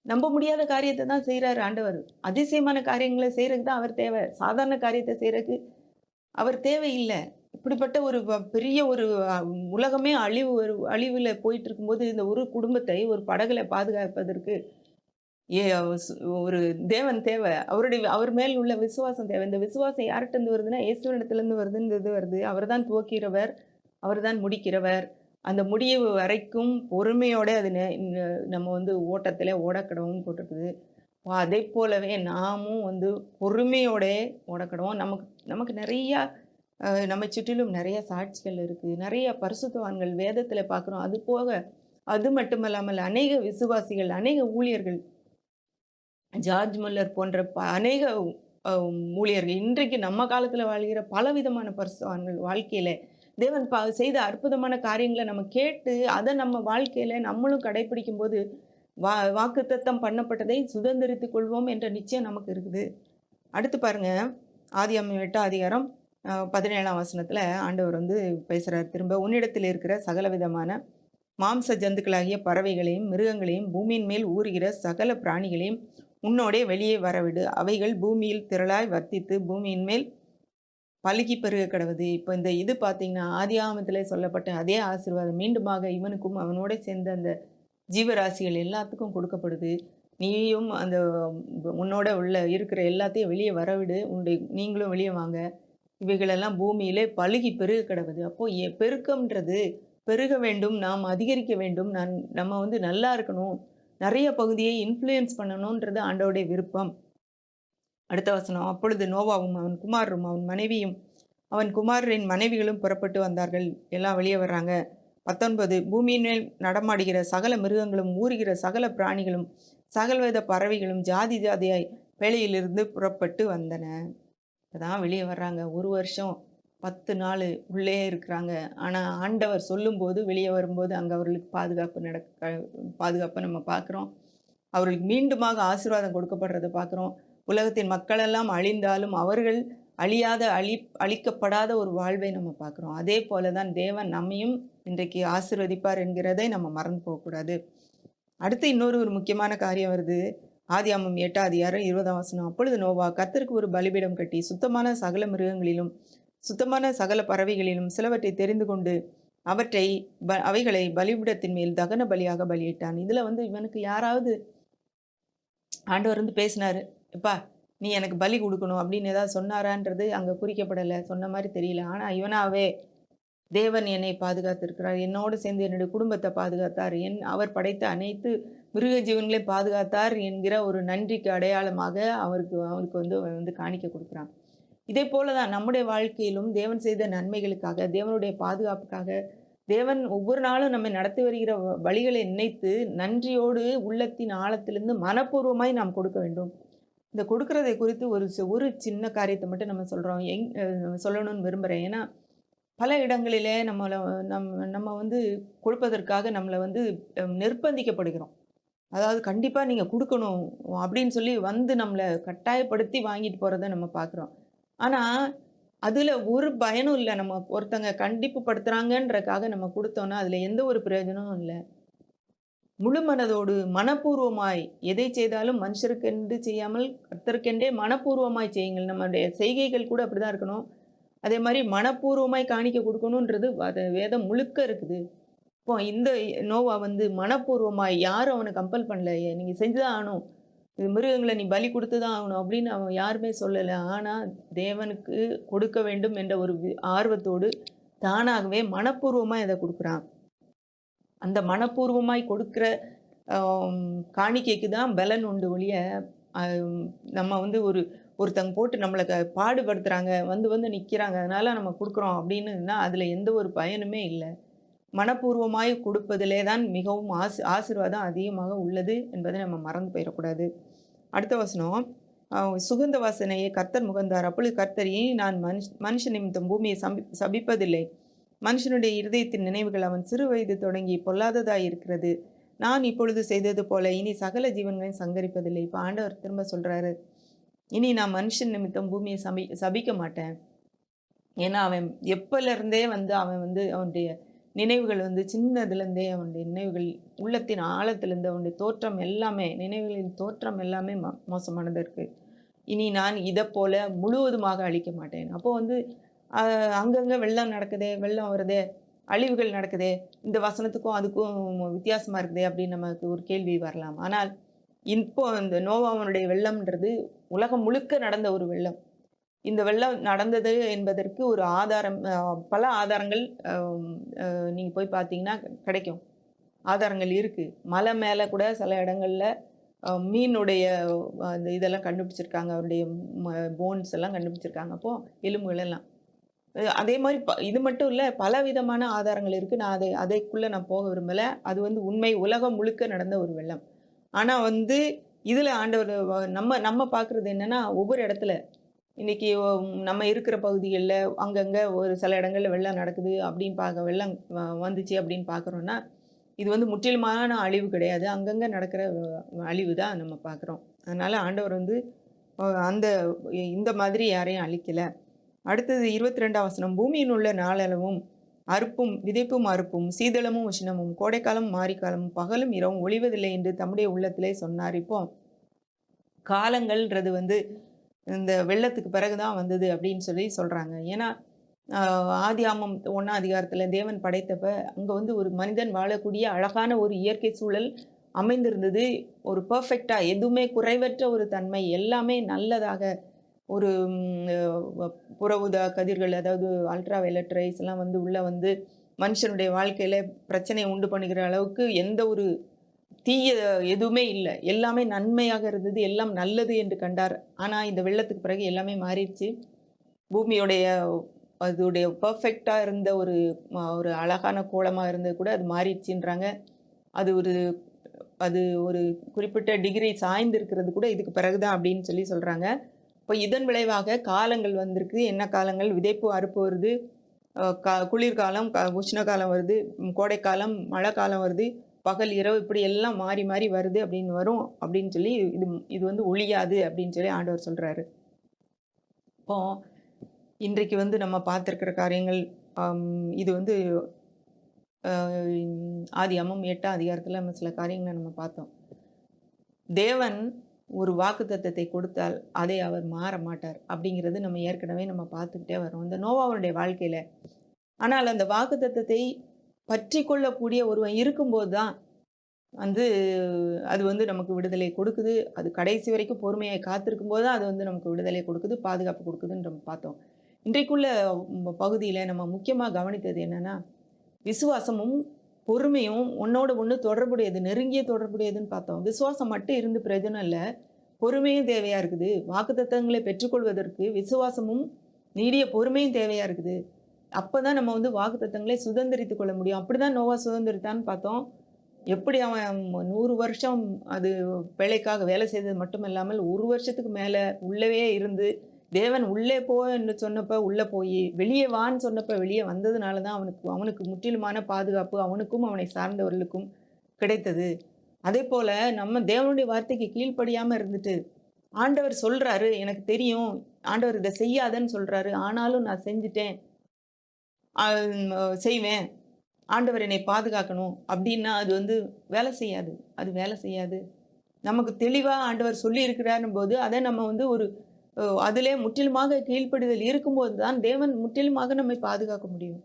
நம்ப முடியாத காரியத்தை தான் செய்கிறாரு ஆண்டவர். அதிசயமான காரியங்களை செய்யறதுக்கு தான் அவர் தேவை. சாதாரண காரியத்தை செய்யறதுக்கு அவர் தேவையில்லை. இப்படிப்பட்ட ஒரு பெரிய ஒரு உலகமே அழிவில் போயிட்டு இருக்கும்போது இந்த ஒரு குடும்பத்தை ஒரு படகுல பாதுகாப்பதற்கு ஒரு தேவன் தேவை. அவர் மேல் உள்ள விசுவாசம் தேவை. இந்த விசுவாசம் யார்கிட்ட இருந்து வருதுன்னா இயேசுவினிடத்திலிருந்து வருது. அவர் தான் துவக்கிறவர், அவர் தான் முடிக்கிறவர். அந்த முடிவு வரைக்கும் பொறுமையோட அது நம்ம வந்து ஓட்டத்தில் ஓடக்கடவும் போட்டிருக்குது. அதே போலவே நாமும் வந்து பொறுமையோட ஓடக்கடவும். நமக்கு நிறையா நம்மை சுற்றிலும் நிறைய சாட்சிகள் இருக்குது, நிறைய பரிசுத்தவான்கள் வேதத்தில் பார்க்குறோம். அது போக அது மட்டுமல்லாமல் அநேக விசுவாசிகள், அநேக ஊழியர்கள், ஜார்ஜ் முல்லர் போன்ற அநேக ஊழியர்கள், இன்றைக்கு நம்ம காலத்தில் வாழ்கிற பலவிதமான பரிசுத்தவான்கள் வாழ்க்கையில் தேவன் செய்த அற்புதமான காரியங்களை நம்ம கேட்டு அதை நம்ம வாழ்க்கையில் நம்மளும் கடைபிடிக்கும் போது வாக்குத்தத்தம் பண்ணப்பட்டதை சுதந்திரித்துக் கொள்வோம் என்ற நிச்சயம் நமக்கு இருக்குது. அடுத்து பாருங்க, ஆதியாகமம் 8ஆம் அதிகாரம் 17ஆம் வசனத்தில் ஆண்டவர் வந்து பேசுகிறார் திரும்ப. உன்னிடத்தில் இருக்கிற சகல விதமான மாம்ச ஜந்துக்களாகிய பறவைகளையும் மிருகங்களையும் பூமியின் மேல் ஊறுகிற சகல பிராணிகளையும் உன்னோடே வெளியே வரவிடு. அவைகள் பூமியில் திரளாய் வர்த்தித்து பூமியின் மேல் பலுகி பெருக கிடவுது. இப்போ இந்த இது பார்த்தீங்கன்னா ஆதியாகமத்தில் சொல்லப்பட்ட அதே ஆசீர்வாதம் மீண்டுமாக இவனுக்கும் அவனோட சேர்ந்த அந்த ஜீவராசிகள் எல்லாத்துக்கும் கொடுக்கப்படுது. நீயும் அந்த உன்னோட இருக்கிற எல்லாத்தையும் வெளியே வரவிடு, நீங்களும் வெளியே வாங்க, இவைகளெல்லாம் பூமியிலே பலுகி பெருக கிடவுது. அப்போ பெருக்கம்ன்றது பெருக வேண்டும், நாம் அதிகரிக்க வேண்டும், நம்ம வந்து நல்லா இருக்கணும், நிறைய பகுதியை இன்ஃப்ளூயன்ஸ் பண்ணணுன்றது ஆண்டவருடைய விருப்பம். அடுத்த வசனம், அப்பொழுது நோவாவும் அவன் குமாரரும் அவன் மனைவியும் அவன் குமாரரின் மனைவிகளும் புறப்பட்டு வந்தார்கள். எல்லாம் வெளியே வர்றாங்க. 19 பூமியின் மேல் நடமாடுகிற சகல மிருகங்களும் ஊறுகிற சகல பிராணிகளும் சகலவித பறவைகளும் ஜாதி ஜாதியாய் வேலையிலிருந்து புறப்பட்டு வந்தன. இப்போதான் வெளியே வர்றாங்க. 1 வருஷம் 10 நாள் உள்ளே இருக்கிறாங்க. ஆனால் ஆண்டவர் சொல்லும்போது வெளியே வரும்போது அங்கே அவர்களுக்கு பாதுகாப்பை நம்ம பார்க்குறோம். அவர்களுக்கு மீண்டுமாக ஆசீர்வாதம் கொடுக்கப்படுறதை பார்க்குறோம். உலகத்தின் மக்களெல்லாம் அழிந்தாலும் அவர்கள் அழிக்கப்படாத ஒரு வாழ்வை நம்ம பார்க்குறோம். அதே போல தான் தேவன் நம்மையும் இன்றைக்கு ஆசீர்வதிப்பார் என்கிறதை நம்ம மறந்து போகக்கூடாது. அடுத்து ஒரு முக்கியமான காரியம் வருது. ஆதியாகமம் 8ஆம் அதிகாரம் 20ஆம் வசனம். அப்பொழுது நோவா கர்த்தருக்கு ஒரு பலிபீடம் கட்டி சுத்தமான சகல மிருகங்களிலும் சுத்தமான சகல பறவைகளிலும் சிலவற்றை தெரிந்து கொண்டு அவைகளை பலிபீடத்தின் மேல் தகன பலியாக பலியிட்டான். இதில் வந்து இவனுக்கு யாராவது ஆண்டவர் வந்து பேசினாரு, எப்பா நீ எனக்கு பலி கொடுக்கணும் அப்படின்னு ஏதாவது சொன்னாரான்றது அங்கே குறிக்கப்படலை, சொன்ன மாதிரி தெரியல. ஆனால் இவனாவே தேவன் என்னை பாதுகாத்திருக்கிறார், என்னோடு சேர்ந்து என்னுடைய குடும்பத்தை பாதுகாத்தார், அவர் படைத்த அனைத்து மிருக ஜீவன்களையும் பாதுகாத்தார் என்கிற ஒரு நன்றிக்கு அடையாளமாக அவருக்கு வந்து காணிக்க கொடுக்குறான். இதே போல தான் நம்முடைய வாழ்க்கையிலும் தேவன் செய்த நன்மைகளுக்காக, தேவனுடைய பாதுகாப்புக்காக, தேவன் ஒவ்வொரு நாளும் நம்மை நடத்தி வருகிற வழிகளை நினைத்து நன்றியோடு உள்ளத்தின் ஆழத்திலிருந்து மனப்பூர்வமாய் நாம் கொடுக்க வேண்டும். இந்த கொடுக்கறதை குறித்து ஒரு சின்ன காரியத்தை மட்டும் நம்ம சொல்கிறோம், சொல்லணும்னு விரும்புகிறேன். ஏன்னா பல இடங்களிலே நம்ம வந்து கொடுப்பதற்காக நம்மளை வந்து நிர்பந்திக்கப்படுகிறோம். அதாவது கண்டிப்பாக நீங்கள் கொடுக்கணும் அப்படின்னு சொல்லி வந்து நம்மளை கட்டாயப்படுத்தி வாங்கிட்டு போகிறத நம்ம பார்க்குறோம். ஆனால் அதில் ஒரு பயனும் இல்லை. நம்ம ஒருத்தங்க கண்டிப்பு படுத்துகிறாங்கன்றக்காக நம்ம கொடுத்தோன்னா அதில் எந்த ஒரு பிரயோஜனமும் இல்லை. முழு மனதோடு மனப்பூர்வமாய் எதை செய்தாலும் மனுஷருக்கென்று செய்யாமல் கர்த்தருக்கென்றே மனப்பூர்வமாய் செய்யுங்கள். நம்மளுடைய செய்கைகள் கூட அப்படி தான் இருக்கணும். அதே மாதிரி மனப்பூர்வமாய் காணிக்க கொடுக்கணுன்றது அது வேதம் முழுக்க இருக்குது. இப்போ இந்த நோவா வந்து மனப்பூர்வமாய், யாரும் அவனை கம்பல் பண்ணல, நீங்கள் செஞ்சு தான் ஆகணும், இது மிருகங்களை நீ பலி கொடுத்து தான் ஆகணும் அப்படின்னு அவன் யாருமே சொல்லலை. ஆனால் தேவனுக்கு கொடுக்க வேண்டும் என்ற ஒரு ஆர்வத்தோடு தானாகவே மனப்பூர்வமா இத குடுக்குறான். அந்த மனப்பூர்வமாய் கொடுக்கிற ஆம், காணிக்கைக்கு தான் பலன் உண்டு ஒழிய, அ நம்ம வந்து ஒருத்தங்க போட்டு நம்மள பாடுபடுத்துறாங்க, வந்து வந்து நிக்கிறாங்க, அதனால நம்ம குடுக்குறோம் அப்டின்னுனா, அதுல எந்த ஒரு பயனுமே இல்ல. மனப்பூர்வமாய் கொடுப்பதிலே தான் மிகவும் ஆசீர்வாதம் அதிகமாக உள்ளது என்பதை நம்ம மறந்து போயிறக்கூடாது. அடுத்த வசனம், அ சுகந்த வாசனையை கர்த்தர் முகந்தார். அப்பொழுது கர்த்தர், இனி நான் மனுஷ நிமித்தம் பூமியை சபிப்பதில்லை. மனுஷனுடைய இருதயத்தின் நினைவுகள் அவன் சிறு வயது தொடங்கி பொல்லாததாய் இருக்கிறது. நான் இப்பொழுது செய்தது போல இனி சகல ஜீவன்களையும் சங்கரிப்பதில்லை. இப்ப ஆண்டவர் திரும்ப சொல்றாரு, இனி நான் மனுஷன் நிமித்தம் பூமியை சபிக்க மாட்டேன். ஏன்னா அவன் எப்பலேருந்தே வந்து அவன் வந்து அவனுடைய நினைவுகள் வந்து சின்னதுலேருந்தே அவனுடைய நினைவுகள் உள்ளத்தின் ஆழத்திலேருந்து அவனுடைய தோற்றம் எல்லாமே, நினைவுகளின் தோற்றம் எல்லாமே மோசமானதா இருக்கு. இனி நான் இதை போல முழுவதுமாக அழிக்க மாட்டேன். அப்போ வந்து அங்கங்கே வெள்ளம் நடக்குதே, வெள்ளம் வருதே, அழிவுகள் நடக்குதே, இந்த வசனத்துக்கும் அதுக்கும் வித்தியாசமா இருக்குதே அப்படின்னு நமக்கு ஒரு கேள்வி வரலாம். ஆனால் இப்போ இந்த நோவாவனுடைய வெள்ளம்ன்றது உலகம் முழுக்க நடந்த ஒரு வெள்ளம். இந்த வெள்ளம் நடந்தது என்பதற்கு ஒரு ஆதாரம், பல ஆதாரங்கள் நீங்க போய் பார்த்தீங்கன்னா கிடைக்கும். ஆதாரங்கள் இருக்கு. மலை மேல கூட சில இடங்கள்ல மீனுடைய அந்த இதெல்லாம் கண்டுபிடிச்சிருக்காங்க. அவருடைய போன்ஸ் எல்லாம் கண்டுபிடிச்சிருக்காங்க. அப்போ எலும்புகள் எல்லாம். அதே மாரி இது மட்டும் இல்ல, பலவிதமான ஆதாரங்கள் இருக்கு. நான் அதைக்குள்ள நான் போக விரும்பல. அது வந்து உண்மை, உலகம் முழுக்க நடந்த ஒரு வெள்ளம். ஆனா வந்து இதுல ஆண்டவர் நம்ம நம்ம பார்க்குறது என்னன்னா, ஒவ்வொரு இடத்துல இன்னைக்கு நம்ம இருக்கிற பகுதிகள்ல அங்கங்க ஒரு சில இடங்கள்ல வெள்ளம் நடக்குது அப்படின்னு வெள்ளம் வந்துச்சு அப்படின்னு பார்க்குறோம்னா, இது வந்து முற்றிலுமான அழிவு கிடையாது. அங்கங்க நடக்கிற அழிவு தான் நம்ம பார்க்குறோம். அதனால ஆண்டவர் வந்து அந்த இந்த மாதிரி யாரையும் அழிக்கல. அடுத்தது 22ஆம் வசனம், பூமியில் உள்ள நாளளவும் அறுப்பும் விதைப்பும் அறுப்பும் சீதளமும் உஷ்ணமும் கோடைக்காலம் மாரிக்காலமும் பகலும் இரவும் ஒழிவதில்லை என்று தம்முடைய உள்ளத்திலே சொன்னார். இப்போ காலங்கள்ன்றது வந்து இந்த வெள்ளத்துக்கு பிறகுதான் வந்தது அப்படின்னு சொல்லி சொல்றாங்க. ஏன்னா ஆதியாகமம் 1ஆம் அதிகாரத்துல தேவன் படைத்தப்ப அங்க வந்து ஒரு மனிதன் வாழக்கூடிய அழகான ஒரு இயற்கை சூழல் அமைந்திருந்தது. ஒரு பெர்ஃபெக்ட்டா எதுவுமே குறைவற்ற ஒரு தன்மை, எல்லாமே நல்லதாக ஒரு புற ஊதா கதிர்கள், அதாவது அல்ட்ரா வயலட் ரேஸ் எல்லாம் வந்து உள்ள வந்து மனுஷனுடைய வாழ்க்கையில பிரச்சனையை உண்டு பண்ணுகிற அளவுக்கு எந்த ஒரு தீய எதுவுமே இல்ல. எல்லாமே நன்மையாக இருந்தது. எல்லாம் நல்லது என்று கண்டார். ஆனா இந்த வெள்ளத்துக்கு பிறகு எல்லாமே மாறிடுச்சு. பூமியுடைய அதோடைய பெர்ஃபெக்ட்டா இருந்த ஒரு அழகான கோலமா இருந்தது கூட அது மாறிடுச்சுன்றாங்க. அது ஒரு அது ஒரு குறிப்பிட்ட டிகிரி சாய்ந்து இருக்கிறது கூட இதுக்கு பிறகுதான் அப்படின்னு சொல்லி சொல்றாங்க. இப்போ இதன் விளைவாக காலங்கள் வந்திருக்கு. என்ன காலங்கள்? விதைப்பு, அறுப்பு வருது. குளிர்காலம், உஷ்ணகாலம் வருது. கோடைக்காலம், மழைக்காலம் வருது. பகல், இரவு இப்படி எல்லாம் மாறி மாறி வருது அப்படின்னு வரும் அப்படின்னு சொல்லி இது வந்து ஒழியாது அப்படின்னு சொல்லி ஆண்டவர் சொல்றாரு. இப்போ இன்றைக்கு வந்து நம்ம பார்த்துருக்கிற காரியங்கள், இது வந்து ஆதியாகமம் 8ஆம் அதிகாரத்தில் நம்ம சில காரியங்களை நம்ம பார்த்தோம். தேவன் ஒரு வாக்குத்தத்தத்தை கொடுத்தால் அதை அவர் மாற மாட்டார் அப்படிங்கிறது நம்ம ஏற்கனவே நம்ம பார்த்துக்கிட்டே வரோம் இந்த நோவாவுடைய வாழ்க்கையில. ஆனால் அந்த வாக்குத்தத்தத்தை பற்றி கொள்ளக்கூடிய ஒருவன் இருக்கும்போது தான் வந்து அது வந்து நமக்கு விடுதலை கொடுக்குது. அது கடைசி வரைக்கும் பொறுமையை காத்திருக்கும் போது தான் அது வந்து நமக்கு விடுதலை கொடுக்குது, பாதுகாப்பு கொடுக்குதுன்னு நம்ம பார்த்தோம். இன்றைக்குள்ள பகுதியில நம்ம முக்கியமா கவனித்தது என்னன்னா, விசுவாசமும் பொறுமையும் ஒன்னோட ஒன்று தொடர்புடையது, நெருங்கிய தொடர்புடையதுன்னு பார்த்தோம். விசுவாசம் மட்டும் இருந்து பிரயோஜனம் இல்லை, பொறுமையும் தேவையா இருக்குது. வாக்குத்தத்தங்களை பெற்றுக்கொள்வதற்கு விசுவாசமும் நீடிய பொறுமையும் தேவையா இருக்குது. அப்பதான் நம்ம வந்து வாக்குத்தத்தங்களை சுதந்திரித்துக் கொள்ள முடியும். அப்படிதான் நோவா சுதந்திரித்தான்னு பார்த்தோம். எப்படி அவன் 100 வருஷம் அது வேலைக்காக வேலை செய்தது மட்டுமில்லாமல் 1 வருஷத்துக்கு மேல உள்ளவே இருந்து தேவன் உள்ளே போ என்று சொன்னப்ப உள்ளே போய் வெளியே வான்னு சொன்னப்ப வெளியே வந்ததுனால தான் அவனுக்கு முற்றிலுமான பாதுகாப்பு அவனுக்கும் அவனை சார்ந்தவர்களுக்கும் கிடைத்தது. அதே போல நம்ம தேவனுடைய வார்த்தைக்கு கீழ்ப்படியாம இருந்துட்டு ஆண்டவர் சொல்றாரு, எனக்கு தெரியும் ஆண்டவர் இதை செய்யாதன்னு சொல்றாரு, ஆனாலும் நான் செஞ்சுட்டேன், செய்வேன், ஆண்டவர் என்னை பாதுகாக்கணும் அப்படின்னா அது வந்து வேலை செய்யாது. அது வேலை செய்யாது. நமக்கு தெளிவா ஆண்டவர் சொல்லி இருக்கிறாருன்னும் போது அதை நம்ம வந்து அதிலே முற்றிலுமாக கீழ்ப்படிதல் இருக்கும்போது தான் தேவன் முற்றிலுமாக நம்மை பாதுகாக்க முடியும்.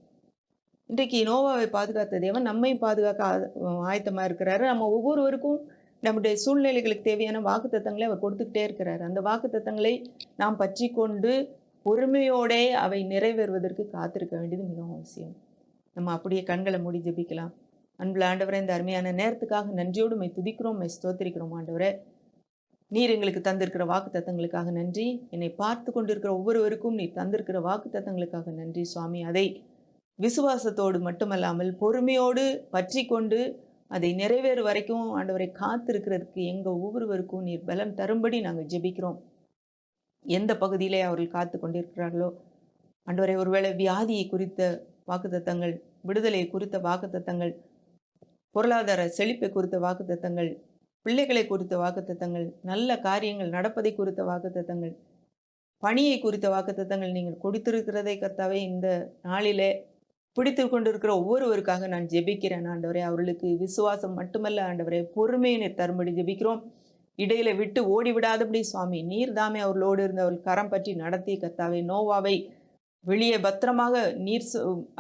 இன்றைக்கு நோவாவை பாதுகாத்த தேவன் நம்மையும் பாதுகாக்க ஆயத்தமா இருக்கிறாரு. நம்ம ஒவ்வொருவருக்கும் நம்முடைய சூழ்நிலைகளுக்கு தேவையான வாக்குத்தத்தங்களை அவர் கொடுத்துக்கிட்டே இருக்கிறாரு. அந்த வாக்குத்தத்தங்களை நாம் பற்றி கொண்டு பொறுமையோடே அவை நிறைவேறுவதற்கு காத்திருக்க வேண்டியது மிகவும் அவசியம். நம்ம அப்படியே கண்களை மூடி ஜெபிக்கலாம். அன்புள்ள ஆண்டவரே, இந்த அருமையான நேரத்துக்காக நன்றியோடு உம்மை துதிக்கிறோம், உம்மை ஸ்தோத்திரிக்கிறோம் ஆண்டவரே. நீர் எங்களுக்கு தந்திருக்கிற வாக்குத்தத்தங்களுக்காக நன்றி. என்னை பார்த்து கொண்டிருக்கிற ஒவ்வொருவருக்கும் நீர் தந்திருக்கிற வாக்குத்தத்தங்களுக்காக நன்றி சுவாமி. அதை விசுவாசத்தோடு மட்டுமல்லாமல் பொறுமையோடு பற்றி கொண்டு அதை நிறைவேறு வரைக்கும் ஆண்டவரை காத்திருக்கிறதுக்கு எங்கள் ஒவ்வொருவருக்கும் நீர் பலன் தரும்படி நாங்கள் ஜெபிக்கிறோம். எந்த பகுதியிலே அவர்கள் காத்து கொண்டிருக்கிறார்களோ ஆண்டவரை, ஒருவேளை வியாதியை குறித்த வாக்குத்தத்தங்கள், விடுதலை குறித்த வாக்குத்தத்தங்கள், பொருளாதார செழிப்பை குறித்த வாக்குத்தத்தங்கள், பிள்ளைகளை குறித்த வாக்குத்தத்தங்கள், நல்ல காரியங்கள் நடப்பதை குறித்த வாக்குத்தத்தங்கள், பணியை குறித்த வாக்குத்தத்தங்கள் நீங்கள் கொடுத்திருக்கிறதை கர்த்தாவே இந்த நாளிலே பிடித்து கொண்டிருக்கிற ஒவ்வொருவருக்காக நான் ஜெபிக்கிறேன் ஆண்டவரே. அவர்களுக்கு விசுவாசம் மட்டுமல்ல ஆண்டவரே, பொறுமையை நீர் தரும்படி ஜெபிக்கிறோம். இடையில விட்டு ஓடிவிடாதபடி சுவாமி நீர் தாமே அவர்களோடு இருந்து அவர்கள் கரம் பற்றி நடத்தி கர்த்தாவே நோவாவை வெளியே பத்திரமாக நீர்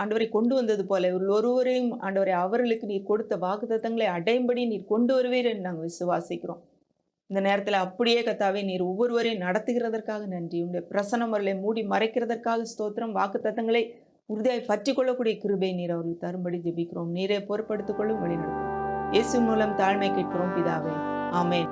ஆண்டவரை கொண்டு வந்தது போல இவர்கள் ஒருவரையும் ஆண்டவரை அவர்களுக்கு நீர் கொடுத்த வாக்குத்தத்தங்களை அடையும்படி நீர் கொண்டு வருவீர் என்று நாங்கள் விசுவாசிக்கிறோம். இந்த நேரத்தில் அப்படியே கர்த்தாவே நீர் ஒவ்வொருவரையும் நடத்துகிறதற்காக நன்றி. உங்களுடைய பிரசன்னம் அவர்களை மூடி மறைக்கிறதற்காக ஸ்தோத்திரம். வாக்குத்தத்தங்களை உறுதியாய் பற்றி கொள்ளக்கூடிய கிருபை நீர் அவர்கள் தரும்படி ஜெபிக்கிறோம். நீரே பொறுப்படுத்திக் கொள்ளும் வழி நடத்தும். இயேசு மூலம் தாழ்மை கேட்கிறோம் பிதாவே. ஆமென்.